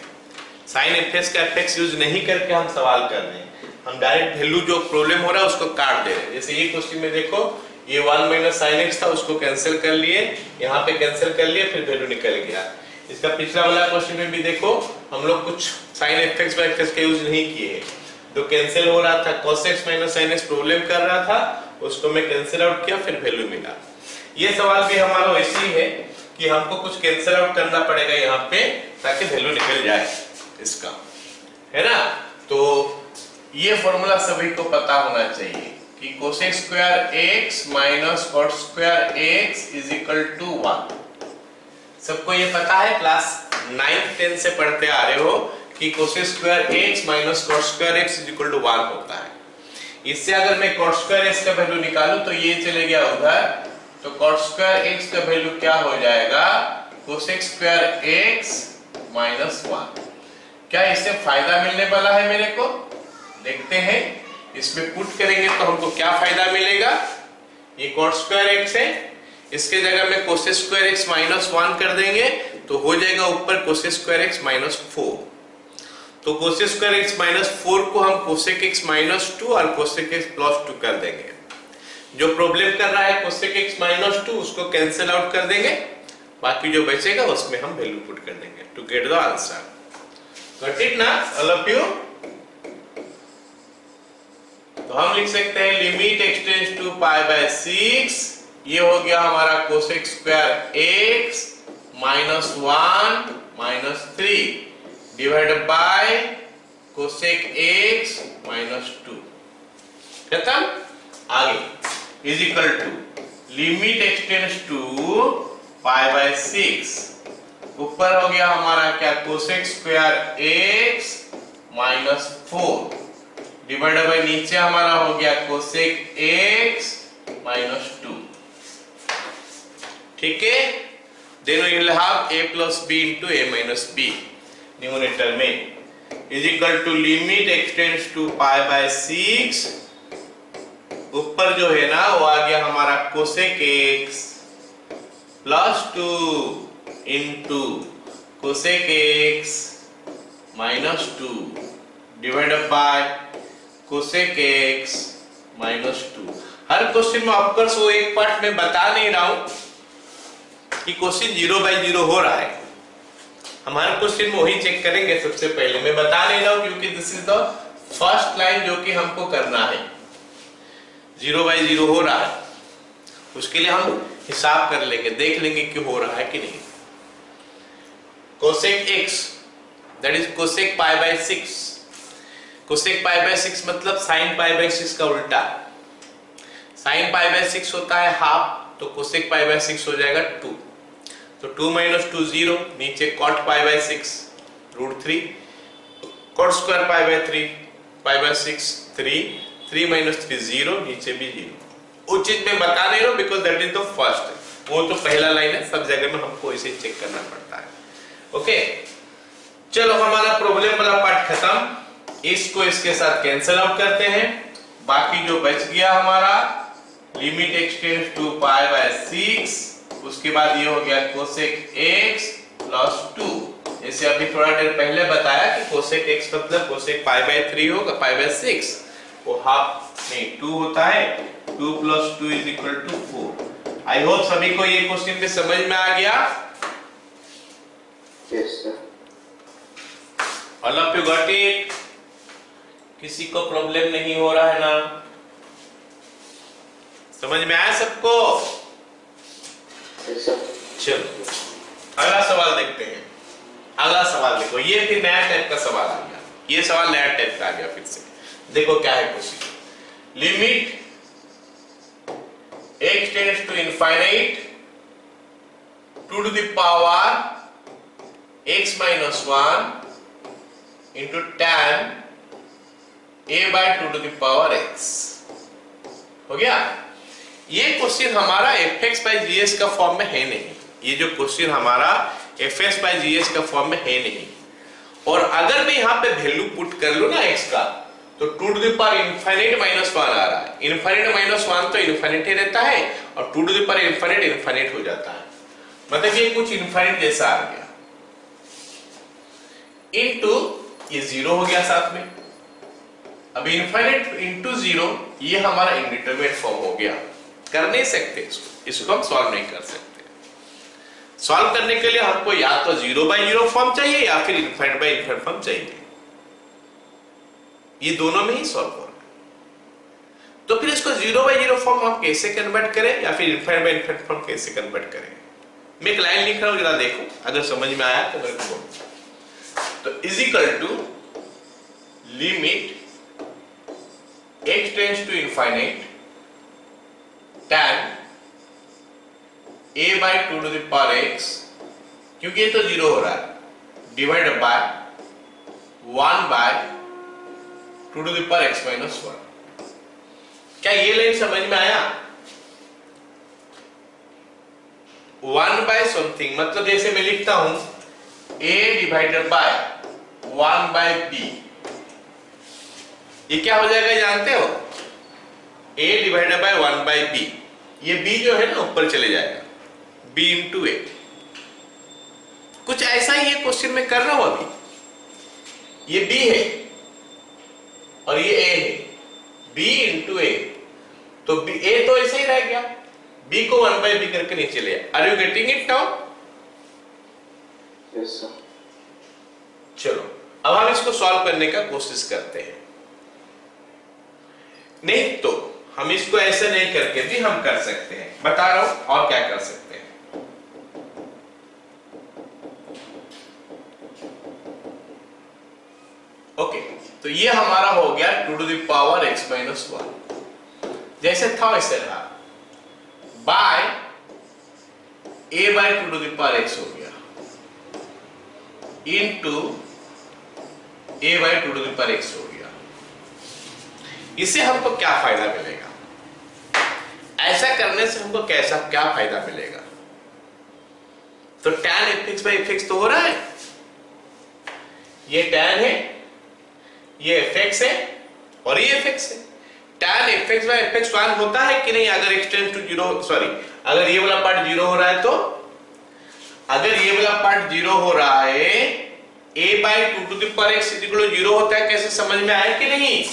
साइन fx का fx यूज नहीं करके हम सवाल कर रहे हैं। हम डायरेक्ट वैल्यू जो प्रॉब्लम हो रहा है उसको काट दे रहे हैं। जैसे ये क्वेश्चन में देखो, ये 1 माइनस साइन एक्स था, उसको कैंसिल कर लिए, यहाँ पे कैंसिल कर लिए, फिर वैल्यू निकल गया। इसका पिछला वाला क्वेश्चन में भी देखो, हम लोग कुछ साइन fx व fx का यूज नहीं किए हैं, जो कैंसिल हो रहा था cos x minus sin x problem कर रहा था, उसको मैं कैंसिल आउट किया, फिर वैल्यू मिला। ये सवाल भी हमारा वैसे ही है कि हमको कुछ कैंसिल आउट करना पड़ेगा यहाँ पे ताकि वैल्यू निकल जाए इसका, है ना। तो ये फॉर्मूला सभी को पता होना चाहिए कि cosec square x minus cot square x is equal to 1। सबको ये पता है, क्लास 9th 10th से पढ़ते आ रहे हो कि cosec square x minus cot square x is equal to 1 होता है। इससे अगर मैं कॉट स्क्वायर x का वैल्यू निकालूं तो ये चले गया उधर, तो कॉट स्क्वायर x का वैल्यू क्या हो जाएगा, कोसेक स्क्वायर x माइनस 1। क्या इससे फायदा मिलने वाला है मेरे को, देखते हैं। इसमें पुट करेंगे तो हमको क्या फायदा मिलेगा, ये कॉट स्क्वायर x है, इसके जगह में कोसेक स्क्वायर x माइनस 1 कर देंगे तो हो जाएगा ऊपर कोसेक स्क्वायर x माइनस 4। तो कोसेक स्क्वायर x माइनस 4 को हम कोसेक x माइनस 2 और कोसेक x प्लस 2 कर देंगे। जो प्रॉब्लम कर रहा है कोसेक x माइनस 2 उसको कैंसिल आउट कर देंगे, बाकी जो बचेगा उसमें हम वैल्यू पुट कर देंगे to get the answer. Got it ना ऑल ऑफ यू? तो हम लिख सकते हैं लिमिट एक्सटेंड्स टू π/6, ये हो गया हमारा cosec square x minus 1 minus 3 divided by cosec x minus 2। खत्म। आगे is equal to limit x tends to π/6, ऊपर हो गया हमारा क्या, cosec square x minus 4 divided by नीचे हमारा हो गया कोसेक x माइनस 2। ठीक है, then we will have a plus b into a minus b numerator में is equal to limit x tends to π/6, ऊपर जो है ना वो आ गया हमारा cosec x plus 2 into cosec x minus 2 divided by cosec x minus 2। हर क्वेश्चन में ऑफकोर्स वो एक पार्ट में बता नहीं रहा हूं कि क्वेश्चन 0/0 हो रहा है, हमारे क्वेश्चन में वही चेक करेंगे सबसे पहले। मैं बता नहीं रहा हूं क्योंकि this is the first line जो कि हमको करना है, 0/0 हो रहा है, उसके लिए हम हिसाब कर लेंगे, देख लेंगे कि हो रहा है कि नहीं। Cosec x that is cosec π/6, cosec π/6 मतलब साइन π/6 का उल्टा। साइन π/6 होता है हाफ, तो कोसेक π/6 हो जाएगा 2, तो 2 माइनस 2 0, नीचे कॉट π/6 √3, कॉट स्क्वायर π/6 3 माइनस 3 0, नीचे भी 0। वो चीज मैं बता नहीं रहा हूं because that is the first, वो तो पहला लाइन है, सब जगह में हमको इसे चेक करना पड़ता है। ओके, चलो हमारा प्रॉब्लम वाला पार्ट खत्म। इसको इसके साथ कैंसिल आउट करते हैं, बाकी जो बच गया हमारा limit x tends to pi by 6, उसके बाद ये हो गया कोसेक x प्लस 2। जैसे अभी थोड़ा देर पहले बताया कि कोसेक x मतलब कोसेक पाई बाय 3 होगा, पाई बाय 6 वो हाफ नहीं 2 होता है, 2 plus 2 is equal to 4। I hope सभी को ये क्वेश्चन भी समझ में आ गया। Yes, sir. All of you got it? किसी को प्रॉब्लम नहीं हो रहा है ना? समझ में आया सबको? Yes, sir. चलो अगला सवाल देखते हैं। अगला सवाल देखो, ये फिर नया टाइप का सवाल आ गया, ये सवाल नया टाइप का आ गया फिर से। देखो क्या है question, limit x tends to infinite to the power x minus 1 into tan a by 2 to the power x। हो गया? ये क्वेश्चन हमारा fx बाय gh का फॉर्म में है नहीं, ये जो क्वेश्चन हमारा fx बाय gh का फॉर्म में है नहीं। और अगर मैं यहाँ पे वैल्यू पुट कर लूं ना x का, तो 2 to the power infinite minus 1 आ रहा है। इनफाइनाइट माइनस 1 तो इनफाइनाइट ही रहता है, और 2 to the power infinite infinite हो जाता है, मतलब ये कुछ इनफाइनाइट जैसा आ गया। इनटू ये 0 हो गया साथ में। अब इनफाइनाइट इनटू 0 ये हमारा इंडिटरमिनेट फॉर्म हो गया। कर नहीं सकते इसको हम सॉल्व नहीं कर सकते। सॉल्व करने के लिए हमको या तो 0 बाय 0 फॉर्म चाहिए या फिर इनफाइनाइट बाय इनफाइनाइट फॉर्म चाहिए, ये दोनों में ही सॉल्व हो रहा है। तो फिर इसको 0 बाय 0 फॉर्म हम कैसे कन्वर्ट करें या फिर इनफाइनाइट बाय इनफाइनाइट फॉर्म कैसे कन्वर्ट करें? मैं एक लाइन लिख रहा हूं, जरा देखो, अगर समझ में आया तो मेरे को बोलो। तो is equal to limit x tends to infinite tan a by 2 to the power x, क्योंकि ये तो 0 हो रहा है, divided by 1 by 2 to the power x minus 1। क्या ये लाइन समझ में आया? 1 बाय समथिंग मतलब जैसे मैं लिखता हूं a divided by 1 by b, ये क्या हो जाएगा जानते हो? a divided by 1 by b, ये b जो है ना ऊपर चले जाएगा, b इंटू a। कुछ ऐसा ही ये क्वेश्चन में कर रहा हूं अभी, ये b है और ये a है, b इंटू a, तो a तो ऐसे ही रह गया, b को 1 बाय b करके नीचे ले। Are you getting it now? Yes, sir. चलो अब हम इसको सॉल्व करने का कोशिश करते हैं। नहीं तो हम इसको ऐसे नहीं करके भी हम कर सकते हैं, बता रहा हूं और क्या कर सकते हैं। ओके, तो ये हमारा हो गया 2 to the power x minus 1, जैसे था वैसे रहा, by a by 2 to the power x हो गया, into a by 2 to the power x हो गया। इससे हमको क्या फायदा मिलेगा? ऐसा करने से हमको कैसा क्या फायदा मिलेगा? तो tan fx बाय fx तो हो रहा है, ये tan है, ये fx है और ये fx है। tan fx बाय fx 1 होता है कि नहीं? अगर x टेंड्स टू 0, सॉरी, अगर ये वाला पार्ट 0 हो रहा है, तो अगर ये वाला पार्ट 0 हो रहा है, a by 2 to the power x equal to 0 होता है। कैसे समझ में आया कि नहीं?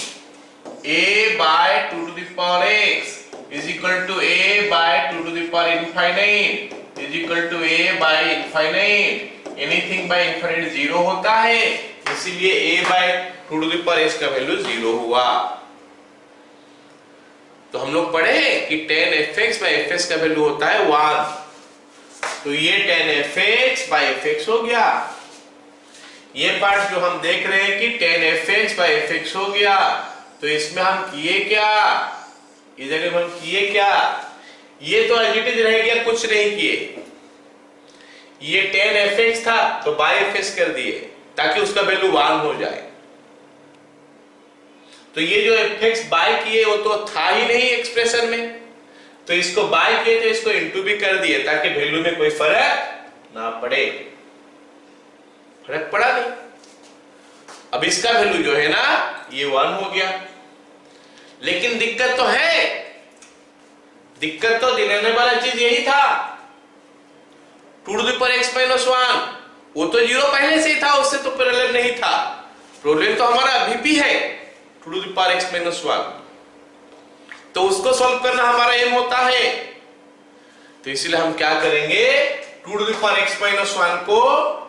a by 2 to the power x is equal to a by 2 to the power infinite is equal to a by infinite. Anything by infinite 0 होता है, इसीलिए a by 2 to the power x का वैल्यू 0 हुआ। तो हम लोग पढ़े कि tan fx बाय fx का वैल्यू होता है 1, तो ये tan fx बाय fx हो गया। ये पार्ट जो हम देख रहे हैं कि tan fx बाय fx हो गया, तो इसमें हम किए क्या? इधर हम किए क्या? ये तो एज इट इज रह गया, कुछ नहीं किए। ये tan fx था तो बाय fx कर दिए ताकि उसका वैल्यू 1 हो जाए। तो ये जो fx बाय किए वो तो था ही नहीं एक्सप्रेशन में, तो इसको बाय किए तो इसको इनटू भी कर दिए ताकि वैल्यू में कोई फर्क ना पड़े। फर्क पड़ा नहीं, अब इसका वैल्यू जो है ना ये 1 हो गया। लेकिन दिक्कत तो है, दिक्कत तो दिलाने वाला चीज यही था 2 to the power x minus 1, वो तो 0 पहले से ही था, उससे तो प्रॉब्लम नहीं था। प्रॉब्लम तो हमारा अभी भी है 2 to the power x minus 1, तो उसको सॉल्व करना हमारा एम होता है। तो इसलिए हम क्या करेंगे 2 to the power x minus 1 को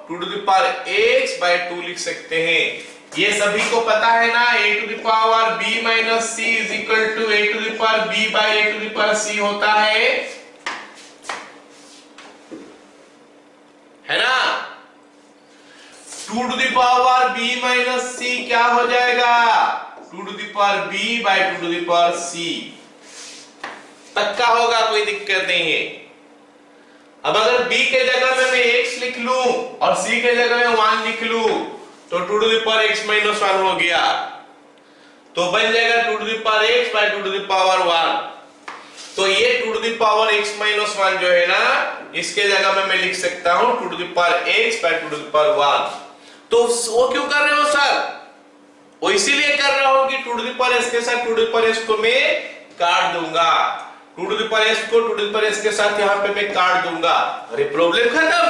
2 to the power x by 2 लिख सकते हैं। ये सभी को पता है ना, a to the power b minus c is equal to a to the power b by a to the power c होता है ना। 2 to the power b minus c क्या हो जाएगा 2 to the power b by 2 to the power c पक्का होगा, कोई दिक्कत नहीं है। अब अगर b के जगह में मैं x लिख लूं और c के जगह में 1 लिख लूं तो 2 to the power x minus 1 हो गया, तो बन जाएगा 2 to the power x by 2 to the power 1। तो ये 2 to the power x minus 1 जो है ना, इसके जगह में मैं लिख सकता हूं 2 to the power x by 2 to the power 1। तो वो क्यों कर रहे हो सर? वो इसीलिए कर रहा हूं कि 2 टू द पावर s के साथ 2 टू द पावर s को मैं काट दूंगा, 2 टू द पावर s को 2 टू द पावर s के साथ यहां पे मैं काट दूंगा। अरे प्रॉब्लम खत्म,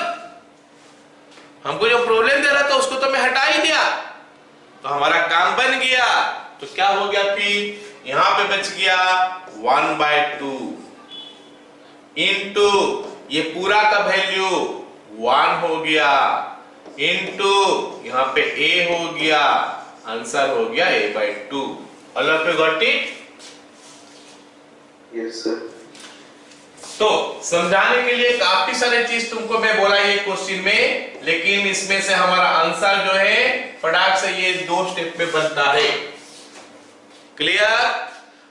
हमको जो प्रॉब्लम दे रहा था उसको तो मैं हटा ही दिया, तो हमारा काम बन गया। तो क्या हो गया, फिर यहां पे बच गया 1/2 इनटू ये पूरा का वैल्यू 1 हो गया इनटू यहां पे a हो गया, आंसर हो गया a/2। All of you got it? Yes sir. तो समझाने के लिए काफी सारे चीज तुमको मैं बोला ये क्वेश्चन में, लेकिन इसमें से हमारा आंसर जो है फटाक से ये 2 स्टेप में बनता है। क्लियर?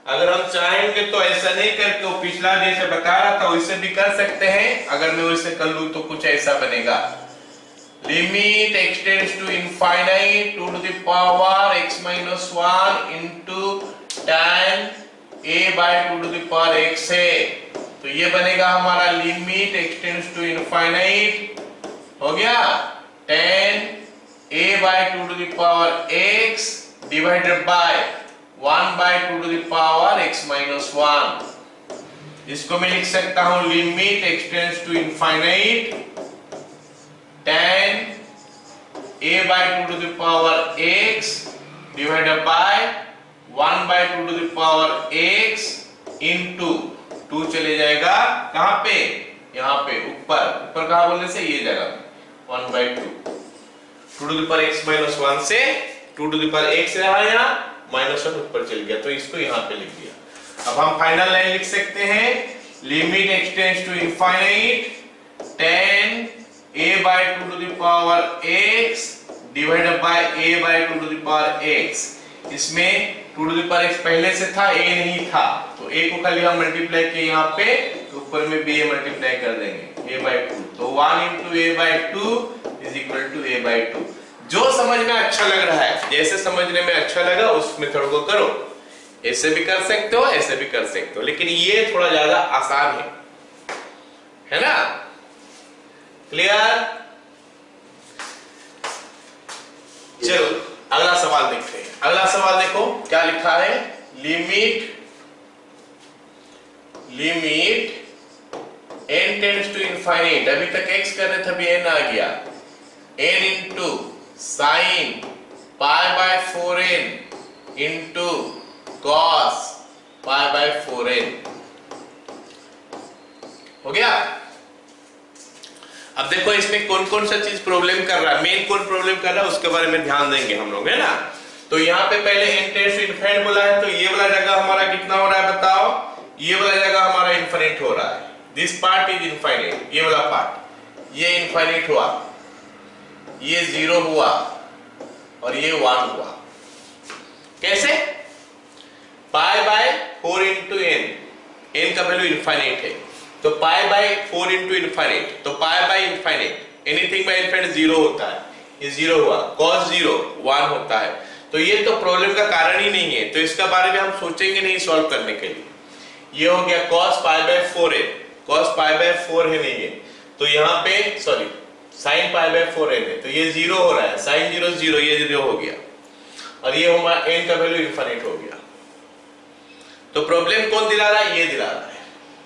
अगर हम चाहेंगे तो ऐसा नहीं करके वो पिछला जैसे बता रहा था वैसे भी कर सकते हैं। अगर मैं वैसे कर लूं तो कुछ ऐसा बनेगा, limit x tends to infinite 2 to the power x minus 1 into tan a by 2 to the power x है। तो ये बनेगा हमारा लिमिट एक्सटेंड्स टू इनफाइनाइट हो गया tan a by 2 to the power x divided by 1 by 2 to the power x minus 1। इसको मैं लिख सकता हूं limit x tends to infinite tan a by 2 to the power x divided by 1 by 2 to the power x into 2 चले जाएगा कहां पे, यहां पे ऊपर, ऊपर कहां बोलने से ये जगह 1/2 2 to the power x minus 1 से 2 टू द पावर x रहा यहां -1 ऊपर चल गया, तो इसको यहां पे लिख दिया। अब हम फाइनल लाइन लिख सकते हैं limit x tends to infinite tan a by 2 to the power x divided by a by 2 to the power x। इसमें 2 टू द पावर x पहले से था, a नहीं था, तो a को खाली हम मल्टीप्लाई किए यहां पे, तो ऊपर में भी a मल्टीप्लाई कर देंगे a बाय 2, तो 1 into a by 2 is equal to a by 2। जो समझ में अच्छा लग रहा है, जैसे समझने में अच्छा लगा उस मेथड को करो। ऐसे भी कर सकते हो, ऐसे भी कर सकते हो, लेकिन ये थोड़ा ज्यादा आसान है ना? क्लियर? चलो अगला सवाल देखते हैं। अगला सवाल देखो क्या लिखा है, limit n tends to infinite, अभी तक x कर रहे थे, अभी n आ गया, n into sine pi bye 4n into cos pi by 4n हो गया। अब देखो इसमें कौन कौन सा चीज प्रॉब्लम कर रहा है, मेन कौन प्रॉब्लम कर रहा है उसके बारे में ध्यान देंगे हम लोग, है ना। तो यहाँ पे पहले n टेंड्स टू इनफाइनाइट बोला है, तो ये वाला जगह हमारा कितना हो रहा है बताओ, ये वाला जगह हमारा इनफाइनाइट हो रहा है, दिस पार्ट इज इनफाइनाइट, ये वाला पार्ट ये इनफाइनाइट हुआ, ये 0 हुआ और ये 1 हुआ। कैसे? पाई बाय 4 इंटू n का वैल्यू इनफाइनाइट है, तो पाई बाय 4 इंटू इनफाइनाइट, तो pi by infinite, anything by infinite 0 होता है, ये 0 हुआ, cos 0 1 होता है। तो ये तो प्रॉब्लम का कारण ही नहीं है, तो इसका बारे में हम सोचेंगे नहीं सॉल्व करने के लिए। ये हो गया cos पाई बाय 4 है, cos पाई बाय 4 है नहीं है, तो यहाँ पे सॉरी sin पाई बाय 4 है, तो ये 0 हो रहा है, sin 0 0, ये 0 हो गया, और ये हमारा n का वैल्यू इनफाइनाइट हो गया। तो प्रॉब्लम कौन दिला रहा है? ये दिला रहा है।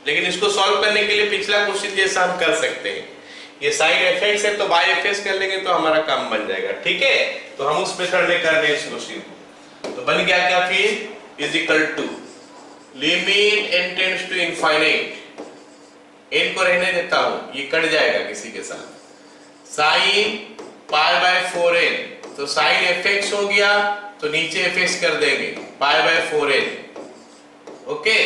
लेकिन इसको सॉल्व करने के लिए पिछला क्वेश्चन जैसा हम कर सकते हैं। ये साइन एफएक्स है तो बाय एफएक्स कर लेंगे तो हमारा काम बन जाएगा। ठीक है, तो हम उस मेथड में कर रहे हैं इस क्वेश्चन को। तो बन गया क्या फिर? Is equal to limit n tends to infinite, n को रहने देता हूं, ये कट जाएगा किसी के साथ, साइन पाई बाय 4n, तो साइन fx हो गया तो नीचे fx कर देंगे pi by 4n, okay,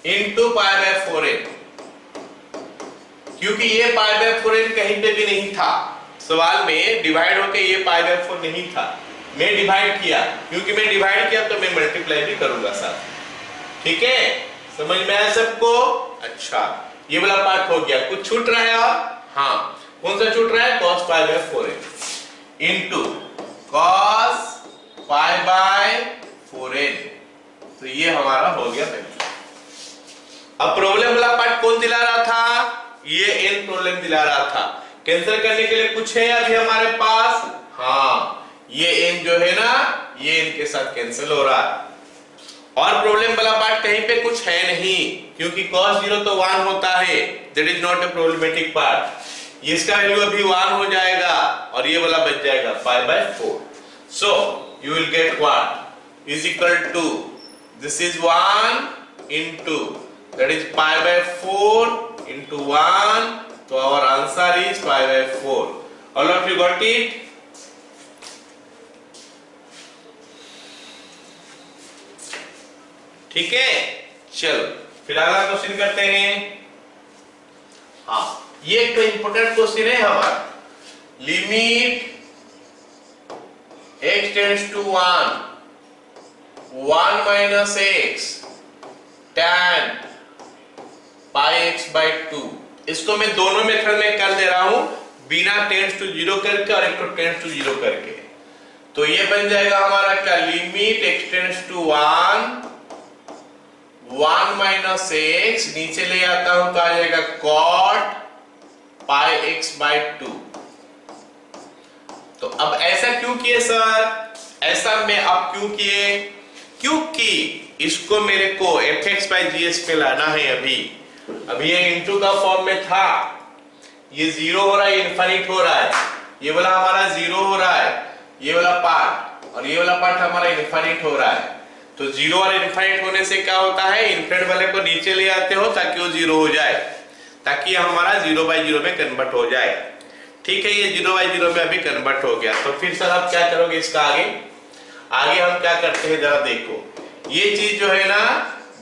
into pi by 4n। क्योंकि ये पाई बाय 4n कहीं पे भी नहीं था सवाल में, डिवाइड होके ये पाई बाय 4 नहीं था, मैं डिवाइड किया, क्योंकि मैं डिवाइड किया तो मैं मल्टीप्लाई भी करूंगा साथ। ठीक है, समझ में आया सबको? अच्छा, ये वाला पार्ट हो गया। कुछ छूट रहा है और? हाँ, कौन सा छूट रहा है? cos pi bye 4n into cos pi bye 4n। तो ये हमारा हो गया वैल्यू। अब प्रॉब्लम वाला पार्ट कौन दिला रहा था? ये n प्रॉब्लम दिला रहा था। कैंसिल करने के लिए कुछ है अभी हमारे पास? हाँ, ये n जो है ना, ये n के साथ कैंसिल हो रहा है। और प्रॉब्लम वाला पार्ट कहीं पे कुछ है नहीं, क्योंकि cos 0 तो 1 होता है, that is not a problematic part. इसका वैल्यू अभी 1 हो जाएगा और ये वाला बच जाएगा pi by 4। So you will get what is equal to, this is 1 into that is pi by 4 into 1, तो our answer is pi by 4। All of you got it? ठीक है, चलो फिर अगला क्वेश्चन करते हैं। हाँ, ये एक तो इंपॉर्टेंट क्वेश्चन है हमारा। Limit x tends to 1 minus x tan pi x by 2। इसको मैं दोनों मेथड में कर दे रहा हूं, बिना टेंड्स टू 0 करके और एक तो टेंड्स टू 0 करके। तो ये बन जाएगा हमारा क्या? Limit x tends to 1 minus x, नीचे ले आता हूं तो आ जाएगा cot पाई x बाय 2। तो अब ऐसा क्यों किए सर? ऐसा मैं अब क्यों किए? क्योंकि इसको मेरे को fx बाय gs पे लाना है। अभी ये इनटू का फॉर्म में था, ये 0 हो रहा है, इनफाइनाइट हो रहा है, ये वाला हमारा 0 हो रहा है, ये वाला पार्ट, और ये वाला पार्ट हमारा इनफाइनाइट हो रहा है। तो 0 और इनफाइनाइट होने से क्या होता है? इनफिनिट वाले को नीचे ले आते हो ताकि वो 0 हो जाए, ताकि हमारा 0 बाय 0 में कन्वर्ट हो जाए। ठीक है, ये 0 बाय 0 में अभी कन्वर्ट हो गया। तो फिर सर आप क्या करोगे इसका आगे हम क्या करते हैं जरा देखो। ये चीज जो है ना,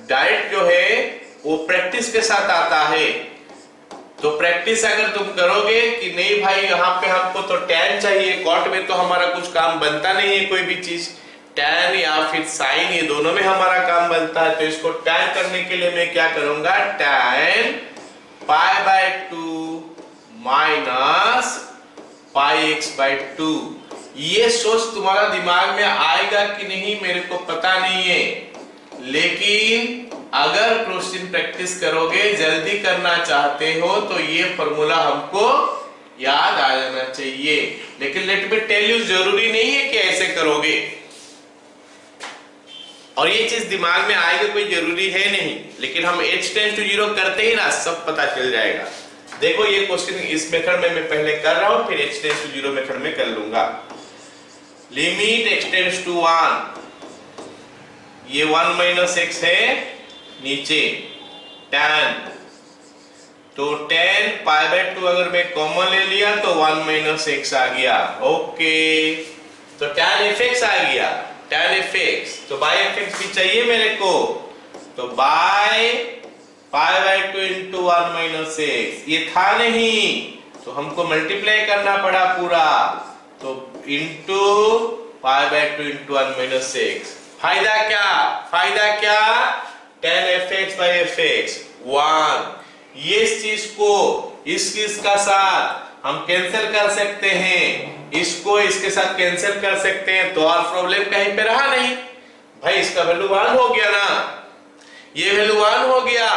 डायरेक्ट जो है वो प्रैक्टिस के साथ आता है। तो प्रैक्टिस अगर तुम करोगे कि नहीं भाई यहाँ पे हमको तो tan चाहिए, cot में तो हमारा कुछ काम बनता नहीं है, कोई भी चीज tan या फिर sin, ये दोनों में हमारा काम बनता है। तो इसको tan करने के लिए मैं क्या करूंगा? tan pi by 2 minus pi x by 2। ये सोच तुम्हारा दिमाग में आएगा कि नहीं मेरे को पता नहीं है, लेकिन अगर क्वेश्चन प्रैक्टिस करोगे, जल्दी करना चाहते हो, तो ये फॉर्मूला हमको याद आ जाना चाहिए। लेकिन लेट मी टेल यू, जरूरी नहीं है कि ऐसे करोगे, और ये चीज दिमाग में आएगा कोई जरूरी है नहीं, लेकिन हम h टेंड्स टू 0 करते ही ना सब पता चल जाएगा। देखो ये क्वेश्चन इस मेथड में मैं पहले कर रहा हूं, फिर h टेंड्स टू 0 मेथड में कर लूंगा। लिमिट x टेंड्स टू 1, ये 1 माइनस x है नीचे, tan, तो tan पाई बाय 2 अगर मैं कॉमन ले लिया तो 1 माइनस x आ गया। ओके, तो tan fx आ गया, tan fx, तो बाय fx भी चाहिए मेरे को, तो by pi by 2 into 1 minus x, ये था नहीं तो हमको मल्टीप्लाई करना पड़ा पूरा, तो into pi by 2 into 1 minus x। फायदा क्या? tan fx by fx 1। ये इस चीज को इसका साथ हम कैंसिल कर सकते हैं, इसको इसके साथ कैंसिल कर सकते हैं, तो और प्रॉब्लम कहीं पे रहा नहीं भाई। इसका वैल्यू 1 हो गया ना, ये वैल्यू 1 हो गया,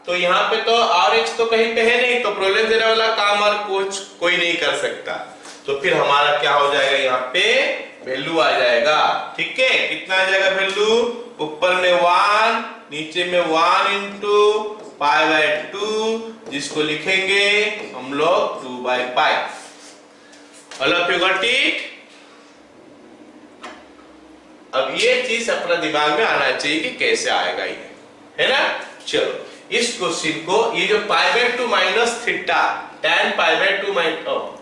तो यहाँ पे तो और x तो कहीं पे है नहीं, तो प्रॉब्लम देने वाला काम और कुछ कोई नहीं कर सकता। तो फिर हमारा क्या हो जाएगा, यहाँ पे वैल्यू आ जाएगा। ठीक है, कितना आ जाएगा वैल्यू, ऊपर में 1 नीचे में 1 इंटू पाई बाय 2, जिसको लिखेंगे हम लोग 2 by pi. All of you got it. अब ये चीज अपना दिमाग में आना चाहिए कि कैसे आएगा ये, है ना। चलो इस क्वेश्चन को, ये जो पाई by 2 minus theta tan pi by 2 minus,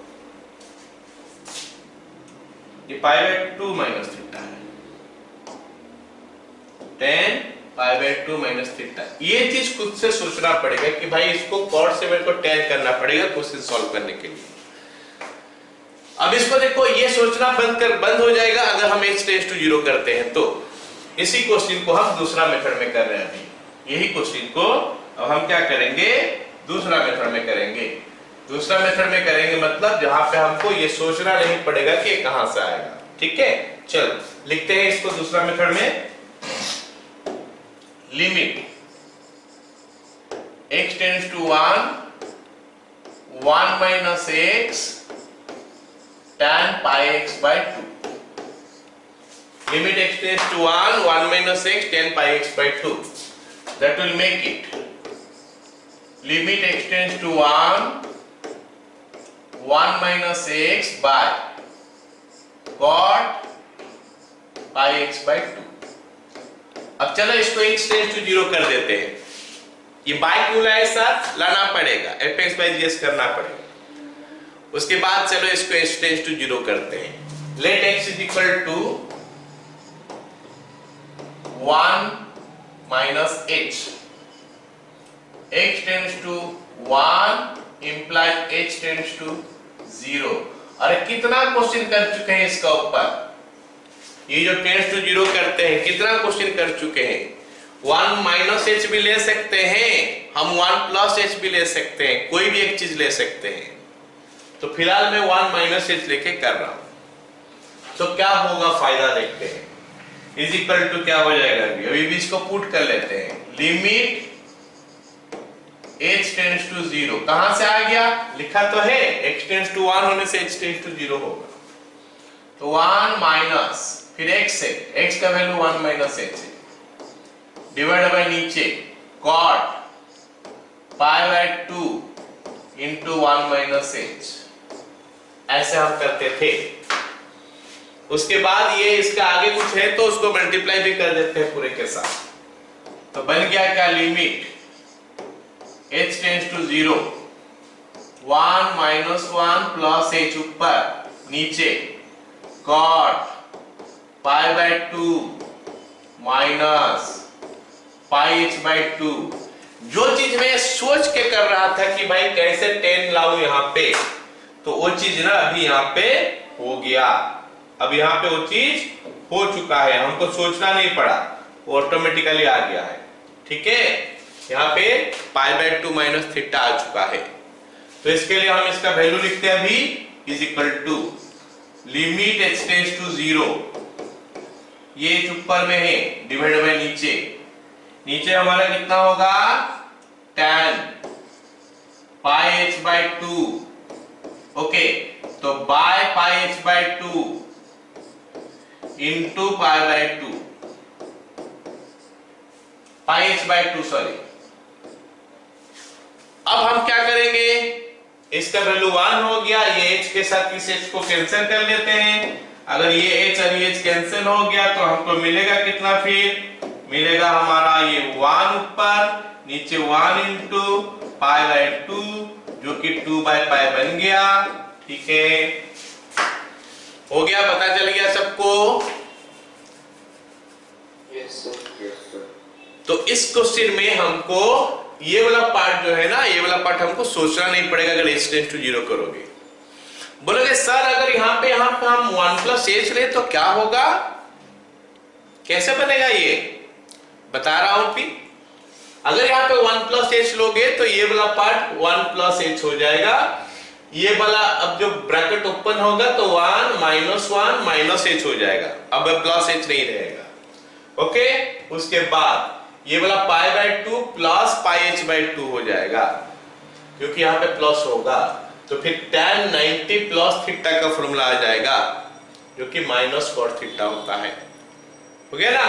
ये पाई बाय 2 माइनस थीटा है, tan pi by 2 minus theta. ये चीज खुद से सोचना पड़ेगा कि भाई इसको कॉट से मेरे को tan करना पड़ेगा क्वेश्चन सॉल्व करने के लिए। अब इसको देखो, ये सोचना बंद हो जाएगा अगर हम h टेंड्स टू 0 करते हैं तो। इसी क्वेश्चन को हम दूसरा मेथड में कर रहे हैं अभी। यही क्वेश्चन को अब हम क्या करेंगे, दूसरा मेथड में करेंगे। दूसरा मेथड में करेंगे मतलब जहां पे हमको ये सोचना नहीं पड़ेगा कि ये कहां से आएगा। ठीक है, चलो लिखते हैं इसको दूसरा मेथड में। Limit x tends to 1 minus x tan pi x by 2. Limit x tends to 1 minus x tan pi x by 2. That will make it. Limit x tends to 1 minus x by cot pi x by 2. अब चलो इसको x tends to 0 कर देते हैं। ये bye क्यों लाए साथ, लाना पड़ेगा, fx by gs करना पड़ेगा। उसके बाद चलो इसको h टेंड्स टू 0 करते हैं। Let x is equal to 1 minus h। x tends to 1 implies h tends to 0। अरे कितना क्वेश्चन कर चुके हैं इसका ऊपर, ये जो टेंड्स टू 0 करते हैं कितना क्वेश्चन कर चुके हैं। 1 माइनस h भी ले सकते हैं हम, 1 प्लस h भी ले सकते हैं, कोई भी एक चीज ले सकते हैं। तो फिलहाल मैं 1 माइनस h लेके कर रहा हूं। तो क्या होगा फायदा देखते हैं। इज इक्वल टू क्या हो जाएगा, अभी भी इसको पुट कर लेते हैं। लिमिट h टेंड्स टू 0 कहां से आ गया, लिखा तो है x टेंड्स टू 1 होने से h टेंड्स टू 0 होगा। तो 1 माइनस फिर x है, x का वैल्यू 1 माइनस h है, डिवाइड बाय नीचे cot pi by 2 into 1 minus h। ऐसे हम करते थे। उसके बाद ये इसका आगे कुछ है तो उसको मल्टीप्लाई भी कर देते हैं पूरे के साथ। तो बन गया क्या, limit h tends to 0 1 minus 1 plus h ऊपर नीचे cot pi by 2 minus pi h by 2। जो चीज मैं सोच के कर रहा था कि भाई कैसे 10 लाऊं यहाँ पे, तो वो चीज ना अभी यहाँ पे हो गया। अब यहाँ पे वो चीज हो चुका है, हमको सोचना नहीं पड़ा, वो ऑटोमेटिकली आ गया है। ठीक है, यहाँ पे पाई बाय 2 माइनस थीटा आ चुका है। तो इसके लिए हम इसका वैल्यू लिखते हैं अभी, is equal to limit h tends to 0, ये ऊपर में है डिवाइड बाय नीचे, नीचे हमारा कितना होगा tan pi h by 2। Okay, तो by pi h by 2 into pi by 2, pi h by 2 sorry. अब हम क्या करेंगे, इसका वैल्यू 1 हो गया, ये h के साथ इस h को कैंसिल कर लेते हैं। अगर ये h और ये h कैंसिल हो गया तो हमको मिलेगा कितना, फिर मिलेगा हमारा ये 1 ऊपर नीचे 1 इंटू पाई बाय 2 जो कि 2 बाय पाई बन गया। ठीक है, हो गया, पता चल गया सबको। Yes sir. तो इस क्वेश्चन में हमको ये वाला पार्ट जो है ना, ये वाला पार्ट हमको सोचना नहीं पड़ेगा अगर h टेंड्स टू 0 करोगे। बोलोगे सर अगर यहाँ पे हम 1 प्लस h ले तो क्या होगा, कैसे बनेगा, ये बता रहा हूं। फिर अगर यहाँ पे 1 प्लस h लोगे तो ये वाला पार्ट 1 प्लस h हो जाएगा, ये वाला अब जो ब्रैकेट ओपन होगा तो 1 माइनस h हो जाएगा, अब प्लस h नहीं रहेगा। ओके, उसके बाद ये वाला pi by 2 plus pi h by 2 हो जाएगा, क्योंकि यहाँ पे प्लस होगा। तो फिर tan 90 प्लस थीटा का फॉर्मूला आ जाएगा जो कि माइनस cos थीटा होता है। हो गया ना?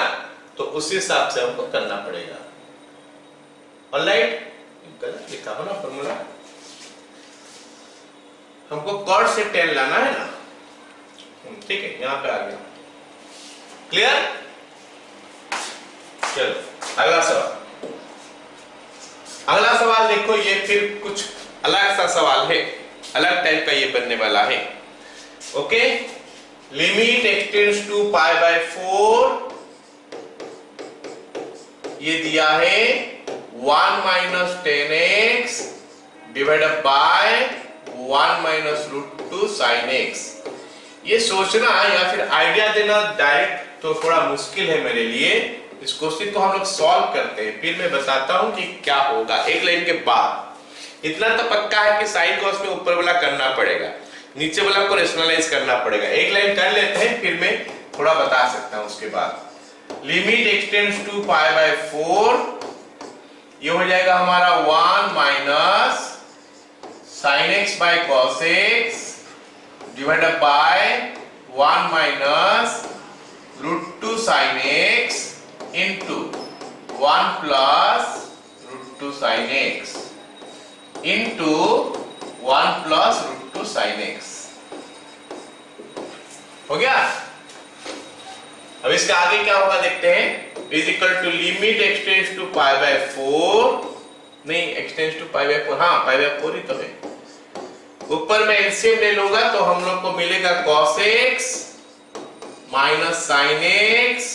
तो उस हिसाब से हमको करना पड़ेगा। ऑलराइट, गलत लिखा हो ना फॉर्मूला, हमको cot से tan लाना है ना। ठीक है, यहां पे आ गया। क्लियर? चलो अगला सवाल। अगला सवाल देखो, ये फिर कुछ अलग सा सवाल है, अलग टाइप का ये बनने वाला है। Okay, limit x tends to pi by 4, ये दिया है 1 minus 10x divided by 1 minus √2 sin x। ये सोचना या फिर आइडिया देना डायरेक्ट तो थोड़ा मुश्किल है मेरे लिए। इस क्वेश्चन को हम लोग सॉल्व करते हैं, फिर मैं बताता हूं कि क्या होगा एक लाइन के बाद। इतना तो पक्का है कि साइन कॉस में ऊपर वाला करना पड़ेगा, नीचे वाला को रेशनलाइज करना पड़ेगा। एक लाइन कर लेते हैं, फिर मैं थोड़ा बता सकता हूं उसके बाद। Limit x tends to pi by 4, ये हो जाएगा हमारा 1 minus sin x by cos x divided by 1 minus √2 sin x into 1 plus √2 sin x into 1 plus √2 sin x। हो गया? अब इसका आगे क्या होगा देखते हैं। Is equal to limit x tends to pi by 4, नहीं एक्सटेंड्स टू पाई बाय 4, हाँ पाई बाय 4 ही तो है। ऊपर में एलसीएम ले लूंगा तो हम लोग को मिलेगा cos x minus sin x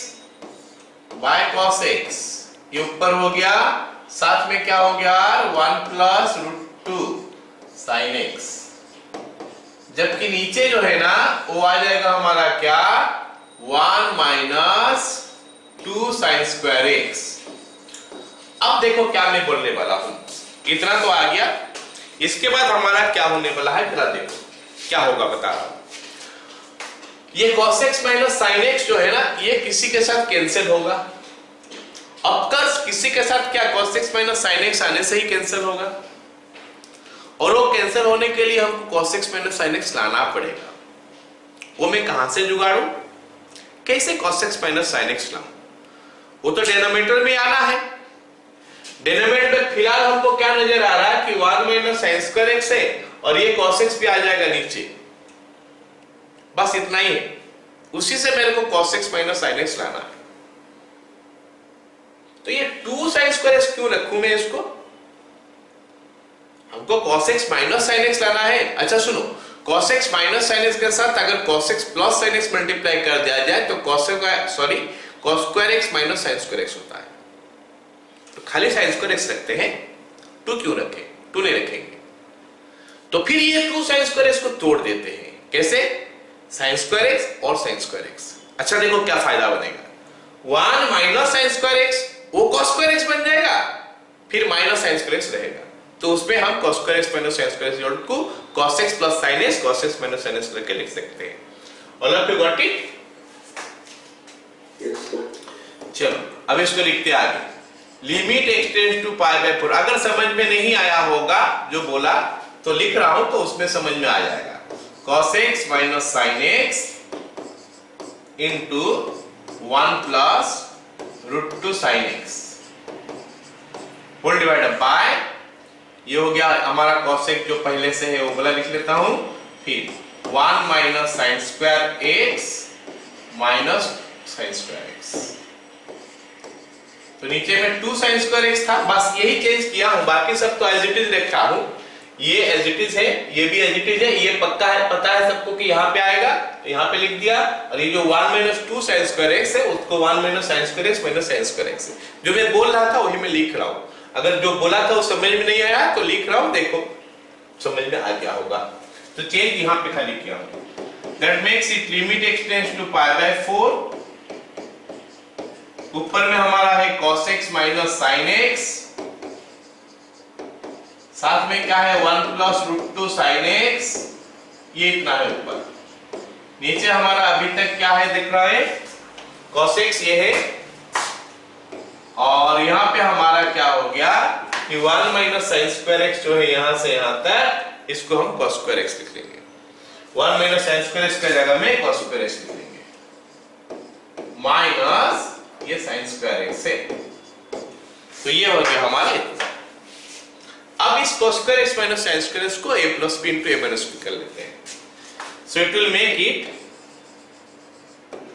by cos x, ये ऊपर हो गया। साथ में क्या हो गया 1 प्लस √2 sin x, जबकि नीचे जो है ना वो आ जाएगा हमारा क्या 1 माइनस 2 sin स्क्वायर x। अब देखो क्या मैं बोलने वाला हूं, इतना तो आ गया। इसके बाद हमारा क्या होने वाला है जरा देखो क्या होगा, बता रहा हूं। ये cos x minus sin x जो है ना, ये किसी के साथ कैंसिल होगा। अब किसी के साथ क्या cos x minus sin x आने से ही कैंसिल होगा, और वो कैंसिल होने के लिए हमको cos x minus sin x लाना पड़ेगा। वो मैं कहां से जुगाड़ू, कैसे cos x minus sin x लाऊं? वो तो डिनोमिनेटर में आना है। डिनोमिनेटर में फिलहाल हमको क्या नजर आ रहा है कि 1 माइनस sin स्क्वायर x है, और ये cos x भी आ जाएगा नीचे, बस इतना ही है। उसी से मेरे को cos x minus sin x लाना है। तो ये 2 sin स्क्वायर x क्यों रखूं मैं इसको, हमको cos x minus sin x लाना है। अच्छा सुनो, cos x minus sin x के साथ अगर cos x plus sin x multiply कर दिया जाए तो cos square x minus sin square x होता है। तो खाली sin स्क्वायर x रखते हैं, 2 क्यों रखें, 2 नहीं रखेंगे। तो फिर ये 2 sin स्क्वायर x को तोड़ देते हैं, कैसे sin स्क्वायर x और sin स्क्वायर x। अच्छा देखो क्या फायदा बनेगा, 1 माइनस sin स्क्वायर x वो cos स्क्वायर x बन जाएगा, फिर माइनस sin स्क्वायर x रहेगा। तो उसमें हम cos square x minus sin square x को cos x plus sin x, cos x minus sin x करके लिख सकते हैं। All of you got it? Yes sir. चलो अब इसको लिखते आगे। Limit x tends to pi by 4, अगर समझ में नहीं आया होगा जो बोला तो लिख रहा हूं तो उसमें समझ में आ जाएगा। cos x minus sin x into 1 plus √2 sin x whole divided by, ये हो गया हमारा cos x जो पहले से है वो वाला लिख लेता हूं, फिर 1 minus sin square x minus sin square x। तो नीचे में 2 sin स्क्वायर x था, बस यही चेंज किया हूं, बाकी सब तो एज इट इज रखा हूं। ये एज इट इज है, ये भी एज इट इज है, ये पक्का है, पता है सबको कि यहाँ पे आएगा, तो यहाँ पे लिख दिया। और ये जो 1 माइनस 2 sin स्क्वायर x है उसको 1 minus sin square x minus sin square x है। जो मैं बोल रहा था वही मैं लिख रहा हूँ। अगर जो बोला था वो समझ में नहीं आया तो लिख रहा हूँ, देखो समझ में आ गया होगा। तो चेंज यहाँ पे खाली किया हूँ। That makes it limit x tends to pi by 4, ऊपर में हमारा है cos x minus sin x, साथ में क्या है 1 प्लस √2 sin x, ये इतना है ऊपर। नीचे हमारा अभी तक क्या है दिख रहा है, cos x ये है, और यहाँ पे हमारा क्या हो गया कि 1 माइनस sin स्क्वायर x जो है यहाँ से यहाँ तक इसको हम cos स्क्वायर x लिख लेंगे। 1 माइनस sin स्क्वायर x की जगह में cos स्क्वायर x लिख लेंगे माइनस ये sin स्क्वायर x है। तो ये हो गया हमारा इतना। अब इस cos square x minus sin square x को a plus b into a minus b कर लेते हैं। So it will make it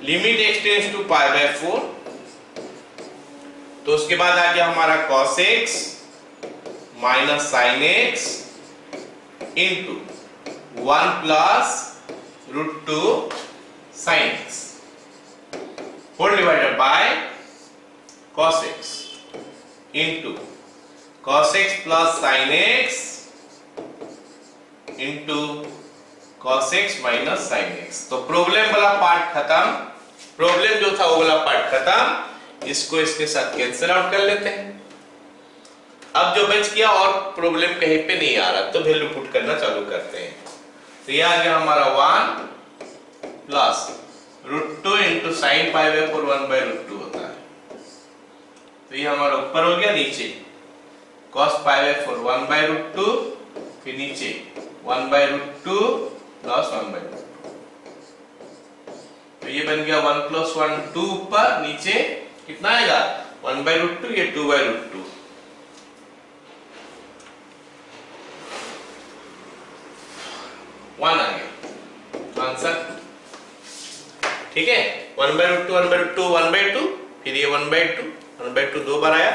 limit x tends to pi by 4। तो उसके बाद आ गया हमारा cos x minus sin x into 1 plus root 2 sin x whole divided by cos x into cos x plus sin x into cos x minus sin x। तो problem वाला part खत्म, problem जो था वो वाला पार्ट खत्म। इसको इसके साथ कैंसिल आउट कर लेते हैं। अब जो बच गया और प्रॉब्लम कहीं पे नहीं आ रहा तो वैल्यू पुट करना चालू करते हैं। तो ये आ गया हमारा 1 plus root 2 into sine pi by 4 1 by root 2 होता है। तो ये हमारा ऊपर हो गया, नीचे cos pi by 4 1 by root 2, फिर नीचे 1 by root 2 plus 1 by root 2। तो ये बन गया 1 प्लस 1 2, ऊपर नीचे कितना आएगा 1 बाय रूट 2, ये 2 बाय रूट 2। 1 आ गया आंसर। ठीक है, 1 by root 2 1 by root 2 1 by 2, फिर ये 1 बाय 2 1 बाय 2 दो बार आया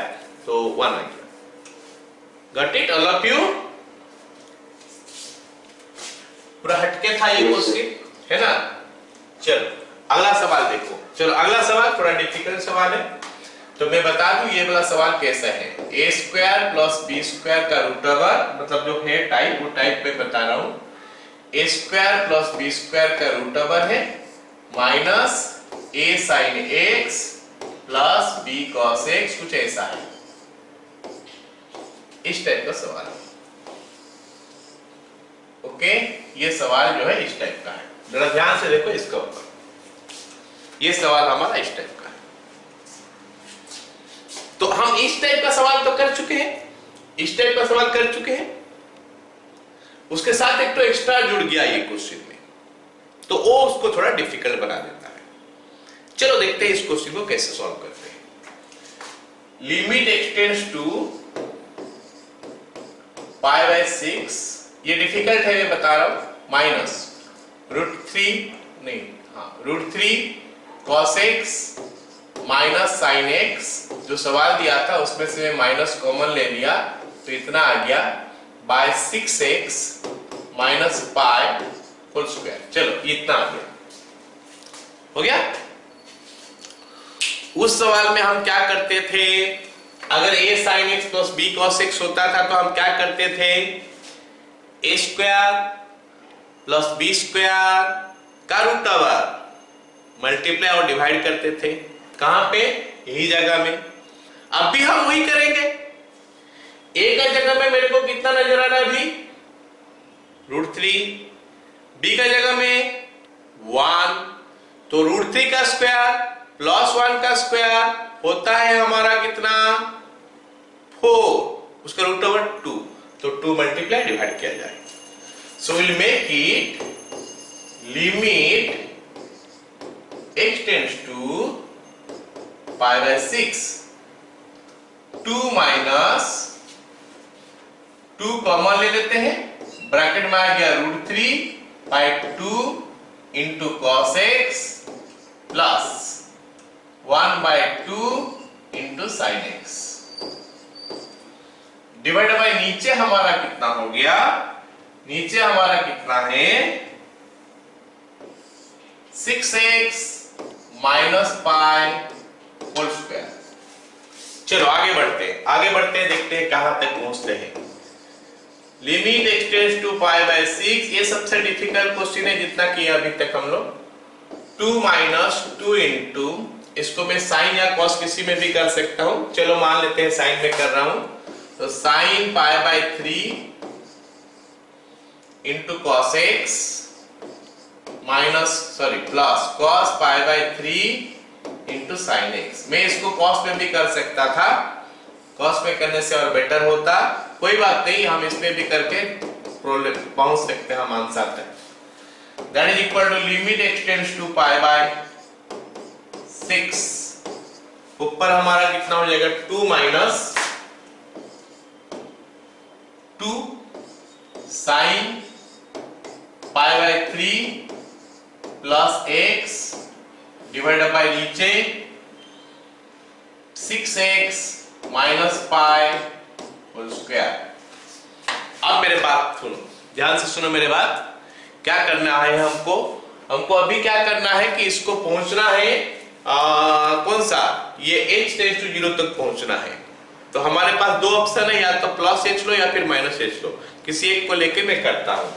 तो 1 आ गया। Got it all of you? पूरा हटके था ये क्वेश्चन, है ना। चलो अगला सवाल देखो। चलो अगला सवाल थोड़ा डिफिकल्ट सवाल है। तो मैं बता दूं ये वाला सवाल कैसा है। ए स्क्वायर प्लस बी स्क्वायर का रूट ओवर, मतलब जो है टाइप, वो टाइप पे बता रहा हूं। A square plus B square का रूट ओवर है minus A sine x plus B cos x, कुछ ऐसा है। इस टाइप का सवाल है। ओके, ये सवाल जो है इस टाइप का है। जरा ध्यान से देखो इसका ऊपर, ये सवाल हमारा इस टाइप का है। तो हम इस टाइप का सवाल तो कर चुके हैं, इस टाइप का सवाल कर चुके हैं, उसके साथ एक तो एक्स्ट्रा जुड़ गया ये क्वेश्चन में, तो वो उसको थोड़ा डिफिकल्ट बना देता है। चलो देखते हैं इस क्वेश्चन को कैसे सॉल्व करते हैं। Limit x tends to pi by 6, ये डिफिकल्ट है मैं बता रहा हूं, माइनस रूट 3 नहीं, हाँ root 3 cos x minus sin x, जो सवाल दिया था उसमें से मैं माइनस कॉमन ले लिया तो इतना आ गया by 6x minus pi whole square. चलो इतना आ गया, हो गया। उस सवाल में हम क्या करते थे, अगर a sin x plus b cos x होता था तो हम क्या करते थे, a square plus b square का रूट ओवर मल्टीप्लाई और डिवाइड करते थे। कहां पे, यही जगह में। अब भी हम वही करेंगे। a का जगह में मेरे को कितना नजर आ रहा है अभी, रूट 3, b का जगह में 1, तो रूट 3 का स्क्वायर प्लस 1 का स्क्वायर होता है हमारा कितना 4, उसका रूट ओवर 2, तो 2 मल्टीप्लाई डिवाइड किया जाए। So will make it limit x tends to pi by 6, 2 minus 2 common ले लेते हैं, ब्रैकेट में आ गया root 3 by 2 into cos x plus 1 by 2 into sine x divide by नीचे हमारा कितना हो गया, नीचे हमारा कितना है 6x minus pi whole square. चलो आगे बढ़ते हैं, देखते हैं कहां तक पहुंचते हैं। Limit x tends to pi by 6, ये सबसे डिफिकल्ट क्वेश्चन है जितना किया अभी तक हम लोग। 2 माइनस 2 इंटू, इसको मैं साइन या कॉस किसी में भी कर सकता हूं, चलो मान लेते हैं साइन में कर रहा हूं, तो sign pi by 3 into cos x plus cos pi by 3 into sine x. मैं इसको कॉस में भी कर सकता था, कॉस में करने से और बेटर होता, कोई बात नहीं, हम इसमें भी करके पहुंच सकते हैं हम आंसर तक। That is equal to limit x tends to pi by 6, ऊपर हमारा कितना हो जाएगा 2 minus 2 sine pi by 3 plus x divided by नीचे 6x minus pi whole square. अब मेरे बात सुनो, ध्यान से सुनो मेरे बात। क्या करना है हमको अभी क्या करना है कि इसको पहुंचना है कौन सा, ये h टेंड्स टू 0 तक पहुंचना है। तो हमारे पास दो ऑप्शन है, या तो प्लस h लो या फिर माइनस h लो, किसी एक को लेके मैं करता हूं।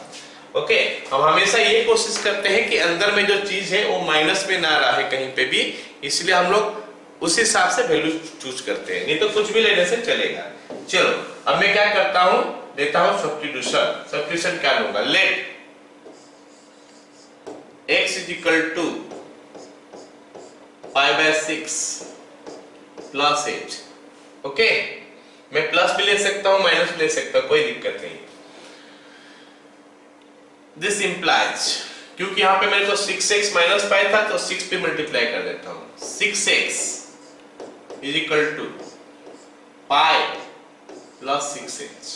ओके, हम हमेशा ये कोशिश करते हैं कि अंदर में जो चीज है वो माइनस में ना रहे कहीं पे भी, इसलिए हम लोग उस हिसाब से वैल्यू चूज करते हैं, नहीं तो कुछ भी लेने से चलेगा। चलो अब मैं क्या करता हूं, देता हूं सब्स्टिट्यूशन क्या लूंगा, let x is equal to pi by 6 plus h। Okay, मैं प्लस भी ले सकता हूं माइनस भी ले सकता हूं, कोई दिक्कत नहीं। दिस इंप्लाइज, क्योंकि यहां पे मेरे को 6x माइनस पाई था तो 6 पे मल्टीप्लाई कर देता हूं। 6x is equal to pi plus 6h,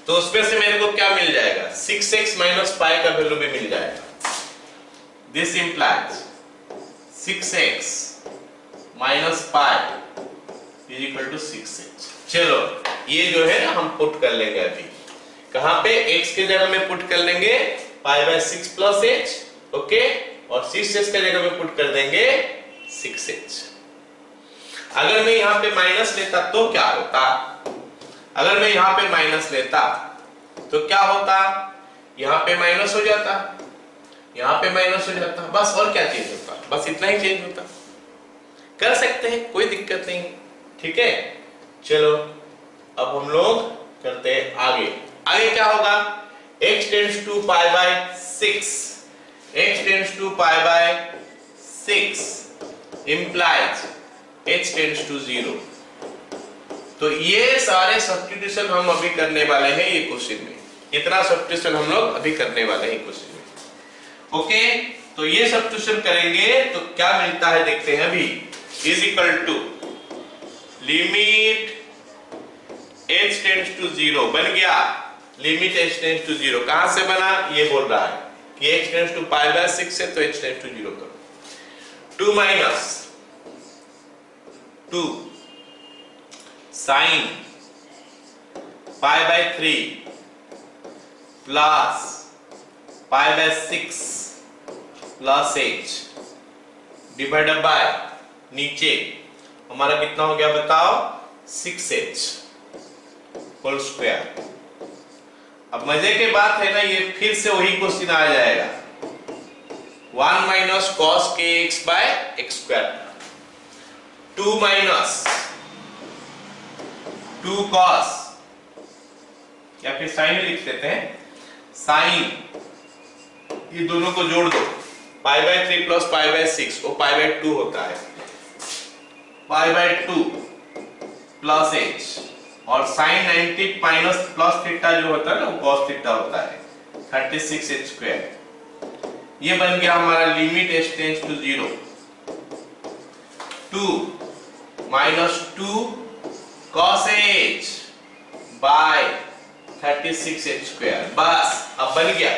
तो उसमें से मेरे को क्या मिल जाएगा, 6x माइनस पाई का वैल्यू भी मिल जाएगा। This implies 6x minus pi is equal to 6h। चलो ये जो है ना हम पुट कर लेंगे अभी, कहां पे, x के जगह में पुट कर लेंगे पाई बाय 6 प्लस h, ओके, और 6h के जगह में पुट कर देंगे 6h। अगर मैं यहां पे माइनस लेता तो क्या होता, अगर मैं यहां पे माइनस लेता तो क्या होता, यहां पे माइनस हो जाता, यहां पे माइनस हो जाता, बस और क्या चेंज होता, बस इतना ही चेंज होता। कर सकते हैं, कोई दिक्कत नहीं, ठीक है। चलो अब हम लोग करते हैं आगे। आगे क्या होगा, x tends to pi by 6, x tends to pi by 6 इंप्लाइज h टेंड्स टू 0। तो ये सारे सब्स्टिट्यूशन हम अभी करने वाले हैं ये क्वेश्चन में, इतना सब्स्टिट्यूशन हम लोग अभी करने वाले हैं क्वेश्चन में। ओके, तो ये सब्स्टिट्यूशन करेंगे तो क्या मिलता है देखते हैं अभी। Is equal to limit h tends to 0 बन गया, लिमिट h टेंड्स टू 0 कहां से बना, ये बोल रहा है कि h tends to pi by 6 है तो h टेंड्स टू 0 करो। 2 minus 2 sine pi by 3 plus pi by 6 plus h divided by नीचे हमारा कितना हो गया बताओ, 6h होल स्क्वायर। अब मजे की बात है ना, ये फिर से वही क्वेश्चन आ जाएगा, 1 minus cos kx by x square, 2 minus 2 cos, या फिर साइन लिख देते हैं, साइन ये दोनों को जोड़ दो, पाई बाय 3 प्लस पाई बाय 6 वो पाई बाय 2 होता है, पाई बाय 2 प्लस h, और साइन 90 माइनस प्लस थीटा जो होता है ना वो कॉस थीटा होता है, 36h स्क्वायर। ये बन गया हमारा limit h tends to 0, 2 minus 2 cos h by 36h square. बस अब बन गया।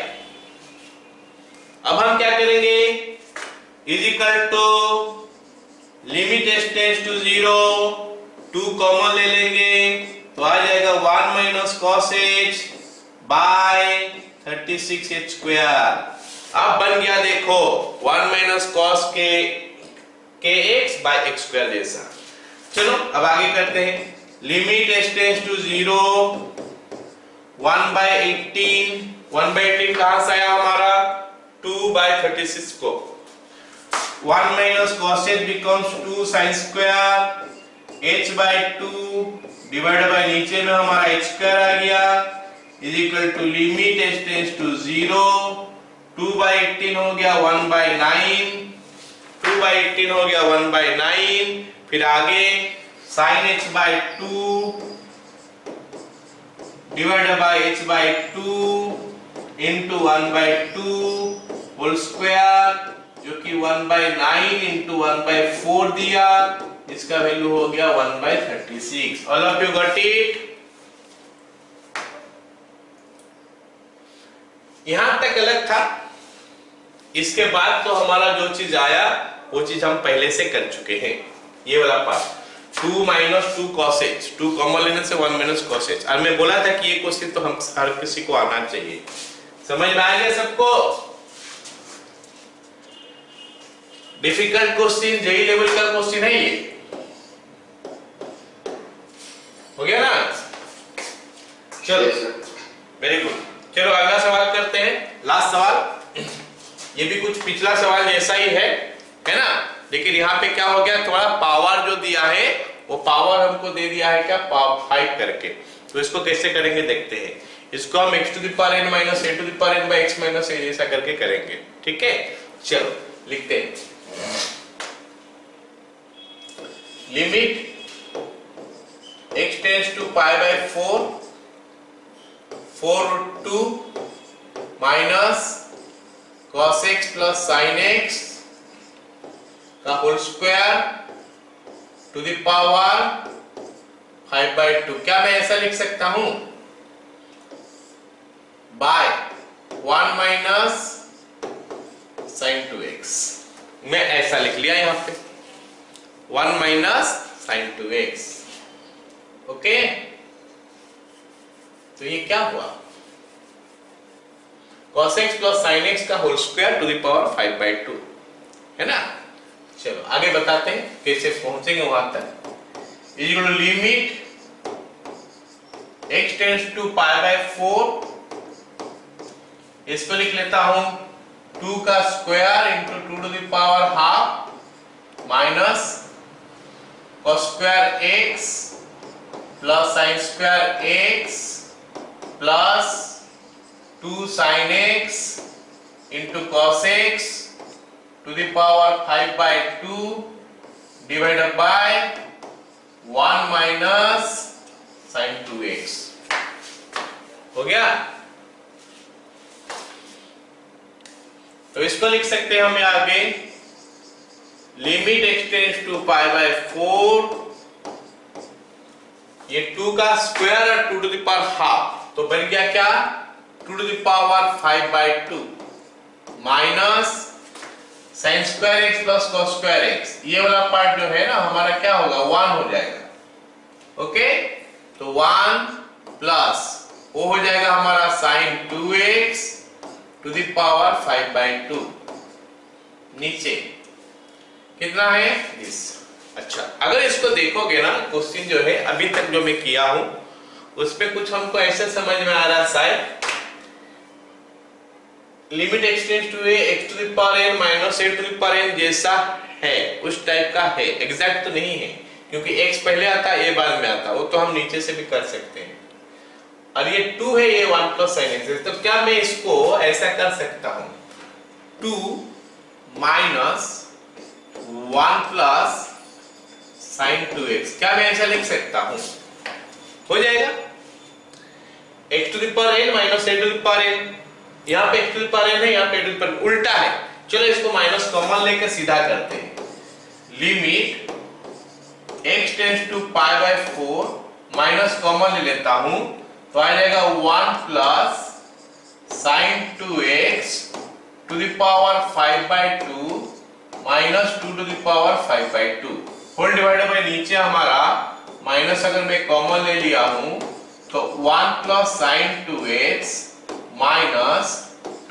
अब हम क्या करेंगे, is equal to limit h tends to 0, 2 common ले लेंगे तो आ जाएगा 1 minus cos h by 36h square. अब बन गया देखो 1 minus cos kx by x square जैसा। चलो अब आगे करते हैं, limit h tends to 0, 1 bye 18, 1 bye 18 कहां से आया हमारा, 2 बाय 36 को, 1 minus cos h becomes 2 sin square h by 2 divided by नीचे में हमारा h स्क्वायर आ गया, is equal to limit h tends to 0, 2 by 18 हो गया 1 बाय 9, 2 बाय 18 हो गया 1 बाय 9, फिर आगे sin h by 2 divided by h by 2 into 1/2 whole square, जो कि 1/9 इंटू 1/4 दिया, इसका वैल्यू हो गया 1/36। All of you got it? यहां तक अलग था। इसके बाद तो हमारा जो चीज आया वो चीज हम पहले से कर चुके हैं। ये वाला part 2 minus 2 cos h, 2 common लेने से 1 माइनस cos h। और मैं बोला था कि ये क्वेश्चन तो हम हर किसी को आना चाहिए। समझ में आ गया सबको? डिफिकल्ट क्वेश्चन, जेई लेवल का क्वेश्चन है ये। हो गया ना? चलो वेरी गुड। चलो अगला सवाल करते हैं, लास्ट सवाल। ये भी कुछ पिछला सवाल जैसा ही है ना? लेकिन यहाँ पे क्या हो गया, थोड़ा पावर जो दिया है वो पावर हमको दे दिया है क्या, 5 करके। तो इसको कैसे करेंगे देखते हैं। इसको हम x to the power n minus a to the power n by x minus a जैसा करके करेंगे। ठीक है, चलो लिखते हैं। Limit x tends to pi by 4 √2 minus cos x plus sin x का whole square to the power 5/2। क्या मैं ऐसा लिख सकता हूं, बाय 1 माइनस sin 2x। मैं ऐसा लिख लिया यहां पे 1 माइनस sin 2x। ओके, तो ये क्या हुआ, cos x plus sin x का whole square to the power 5/2 है ना। चलो आगे बताते हैं कैसे पहुंचेंगे वहां तक। Is equal to limit x tends to pi by 4, इसको लिख लेता हूं 2 का square into 2 to the power half minus cos square x plus sin square x plus 2 sin x into cos x to the power 5/2 divided by 1 minus sin 2x। हो गया? तो इसको लिख सकते हैं हम आगे, limit x tends to pi by 4, ये 2 का स्क्वायर और 2 टू द पावर हाफ, तो बन गया क्या 2 to the power 5/2 minus sin square x plus cos square x। ये वाला पार्ट जो है ना हमारा क्या होगा, 1 हो जाएगा। ओके, तो 1 प्लस वो हो जाएगा हमारा sin 2x to the power 5/2। नीचे कितना है दिस। अच्छा, अगर इसको देखोगे ना, क्वेश्चन जो है अभी तक जो मैं किया हूं उसपे कुछ हमको ऐसे समझ में आ रहा है, शायद limit x tends to a x to the power n minus a to the power n जैसा है, उस टाइप का है। एग्जैक्ट तो नहीं है क्योंकि x पहले आता है a बाद में आता है, वो तो हम नीचे से भी कर सकते हैं। और ये 2 है, ये 1 प्लस sin x। तो क्या मैं इसको ऐसा कर सकता हूं, 2 माइनस 1 प्लस sin 2x। क्या मैं ऐसा लिख सकता हूं, हो जाएगा x to the power n minus a to the power n। यहाँ पे x to the power n है, यहाँ पे a टू द पावर उल्टा है। चलो इसको माइनस कॉमन लेकर सीधा करते हैं। Limit x tends to pi by 4 minus common ले लेता हूं, तो आ जाएगा 1 plus sin 2x to the power 5/2 minus 2 to the power 5/2 whole divided by नीचे हमारा माइनस अगर मैं कॉमन ले लिया हूं तो 1 प्लस sin 2x माइनस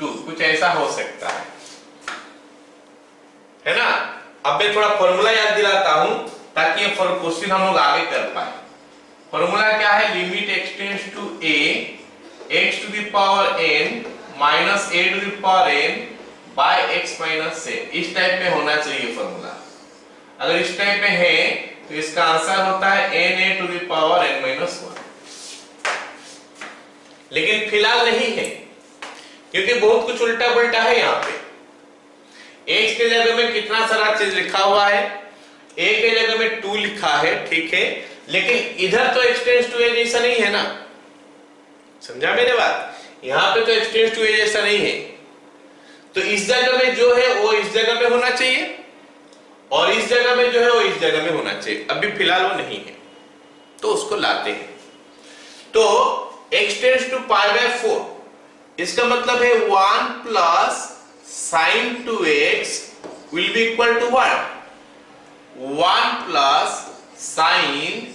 2, कुछ ऐसा हो सकता है ना। अब मैं थोड़ा फॉर्मूला याद दिलाता हूं ताकि ये क्वेश्चन हम लोग आगे कर पाए। फॉर्मूला क्या है, limit x tends to a x to the power n minus a to the power n by x minus a। इस टाइप में होना चाहिए फॉर्मूला। अगर इस टाइप में है तो इसका आंसर होता है na to the power n minus 1। लेकिन फिलहाल नहीं है क्योंकि बहुत कुछ उल्टा पुल्टा है। यहाँ पे x के जगह में कितना सारा चीज लिखा हुआ है, a के जगह में 2 लिखा है, ठीक है, लेकिन इधर तो x टेंड्स टू a जैसा नहीं है ना। समझा मेरे बात? यहाँ पे तो x टेंड्स टू a जैसा नहीं है, तो इस जगह में जो है वो इस जगह में होना चाहिए और इस जगह में जो है वो इस जगह में होना चाहिए। अभी फिलहाल वो नहीं है तो उसको लाते हैं। तो x tends to pi by 4, इसका मतलब है 1 plus sine 2x will be equal to what? 1 plus sine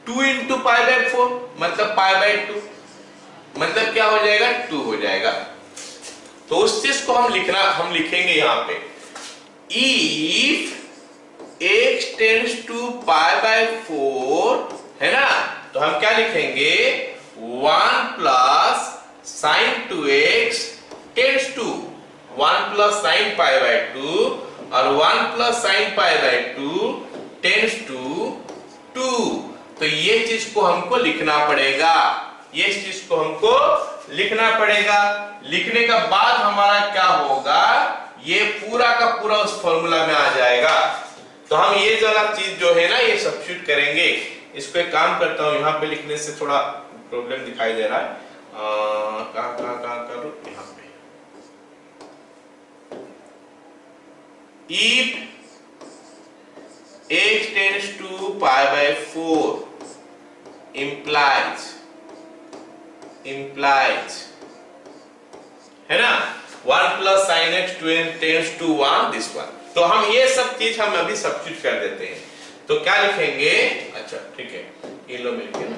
2 into pi by 4, मतलब पाई बाय 2, मतलब क्या हो जाएगा? 2 हो जाएगा। तो उस चीज को हम लिखेंगे यहाँ पे, if x tends to pi by 4, है ना, तो हम क्या लिखेंगे? 1 plus sine 2x tends to 1 plus sine pi by 2 और 1 plus sine pi by 2 tends to 2। तो ये चीज को हमको लिखना पड़ेगा, ये चीज को हमको लिखना पड़ेगा। लिखने का बाद हमारा क्या होगा? ये पूरा का पूरा उस फॉर्मूला में आ जाएगा। तो हम ये वाला चीज जो है ना ये सब्स्टिट्यूट करेंगे। इसको एक काम करता हूं, यहाँ पे लिखने से थोड़ा प्रॉब्लम दिखाई दे रहा है। कहां करूं? यहाँ पे if x tends to pi by 4 implies है ना 1 plus sine x tends to 1 this one. तो हम ये सब चीज हम अभी सब्स्टिट्यूट कर देते हैं। तो क्या लिखेंगे? अच्छा ठीक है, ये लो मिलके ना,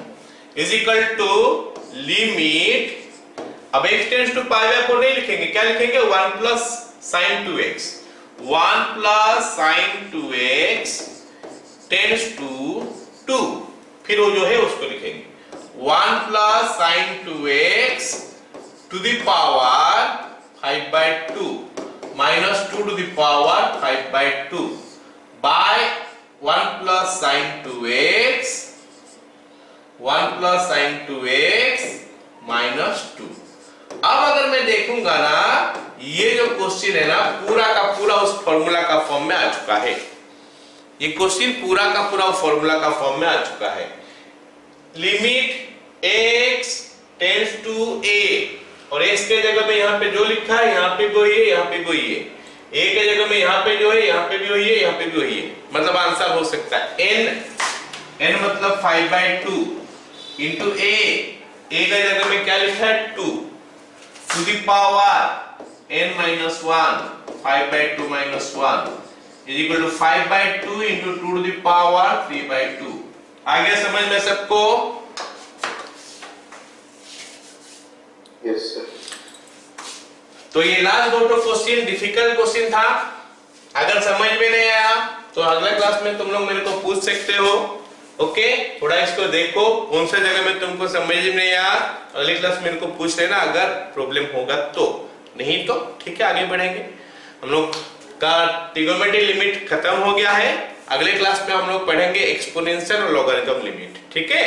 इज इक्वल टू लिमिट, अब x tends to pi by 4 नहीं लिखेंगे, क्या लिखेंगे? 1 plus sine 2x, 1 plus sine 2x tends to 2, फिर वो जो है उसको लिखेंगे 1 plus sine 2x to the power 5 by 2 minus 2 to the power 5 by 2 by 1 plus sin 2x minus 2। अब अगर मैं देखूंगा ना, ये जो क्वेश्चन है ना पूरा का पूरा उस फॉर्मूला का फॉर्म में आ चुका है। ये क्वेश्चन पूरा का पूरा फॉर्मूला का फॉर्म में आ चुका है। Limit x tends to a, और x के जगह में यहाँ पे जो लिखा है यहाँ पे भी वही है, यहाँ पे भी वही है। a के जगह में यहाँ पे जो है यहाँ पे भी वही है, यहाँ पे भी वही है। मतलब आंसर हो सकता है n मतलब 5 by 2 इंटू a के जगह में क्या लिखा है? 2 to the power n minus 1, 5 by 2 minus 1 is equal to 5 by 2 into 2 to the power 3 by 2। आगे समझ में सबको? Yes sir. तो ये लास्ट दो क्वेश्चन डिफिकल्ट क्वेश्चन था। अगर समझ में नहीं आया तो अगले क्लास में तुम लोग मेरे को पूछ सकते हो। ओके, थोड़ा इसको देखो कौन सा जगह में तुमको समझ में नहीं आया, अगली क्लास मेरे को पूछ लेना अगर प्रॉब्लम होगा तो। नहीं तो ठीक है, आगे बढ़ेंगे। हम लोग का ट्रिग्नोमेट्री लिमिट खत्म हो गया है। अगले क्लास में हम लोग पढ़ेंगे एक्सपोनेंशियल और लॉगरिथम लिमिट। ठीक है।